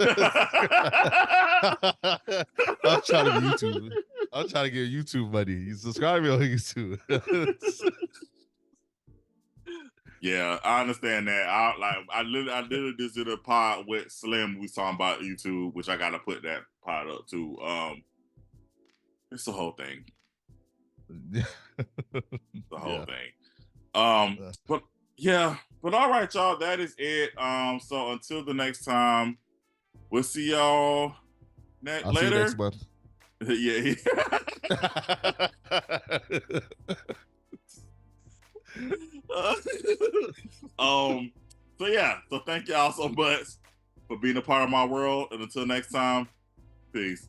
trying to be YouTube. I'm trying to get YouTube money. You subscribe to me on YouTube. Yeah, I understand that. I literally just did a pod with Slim. We was talking about YouTube, which I gotta put that pod up too. It's the whole thing. The whole thing. But all right, y'all. That is it. So until the next time, we'll see y'all later. See you next month. Yeah. So thank y'all so much for being a part of my world, and until next time, peace.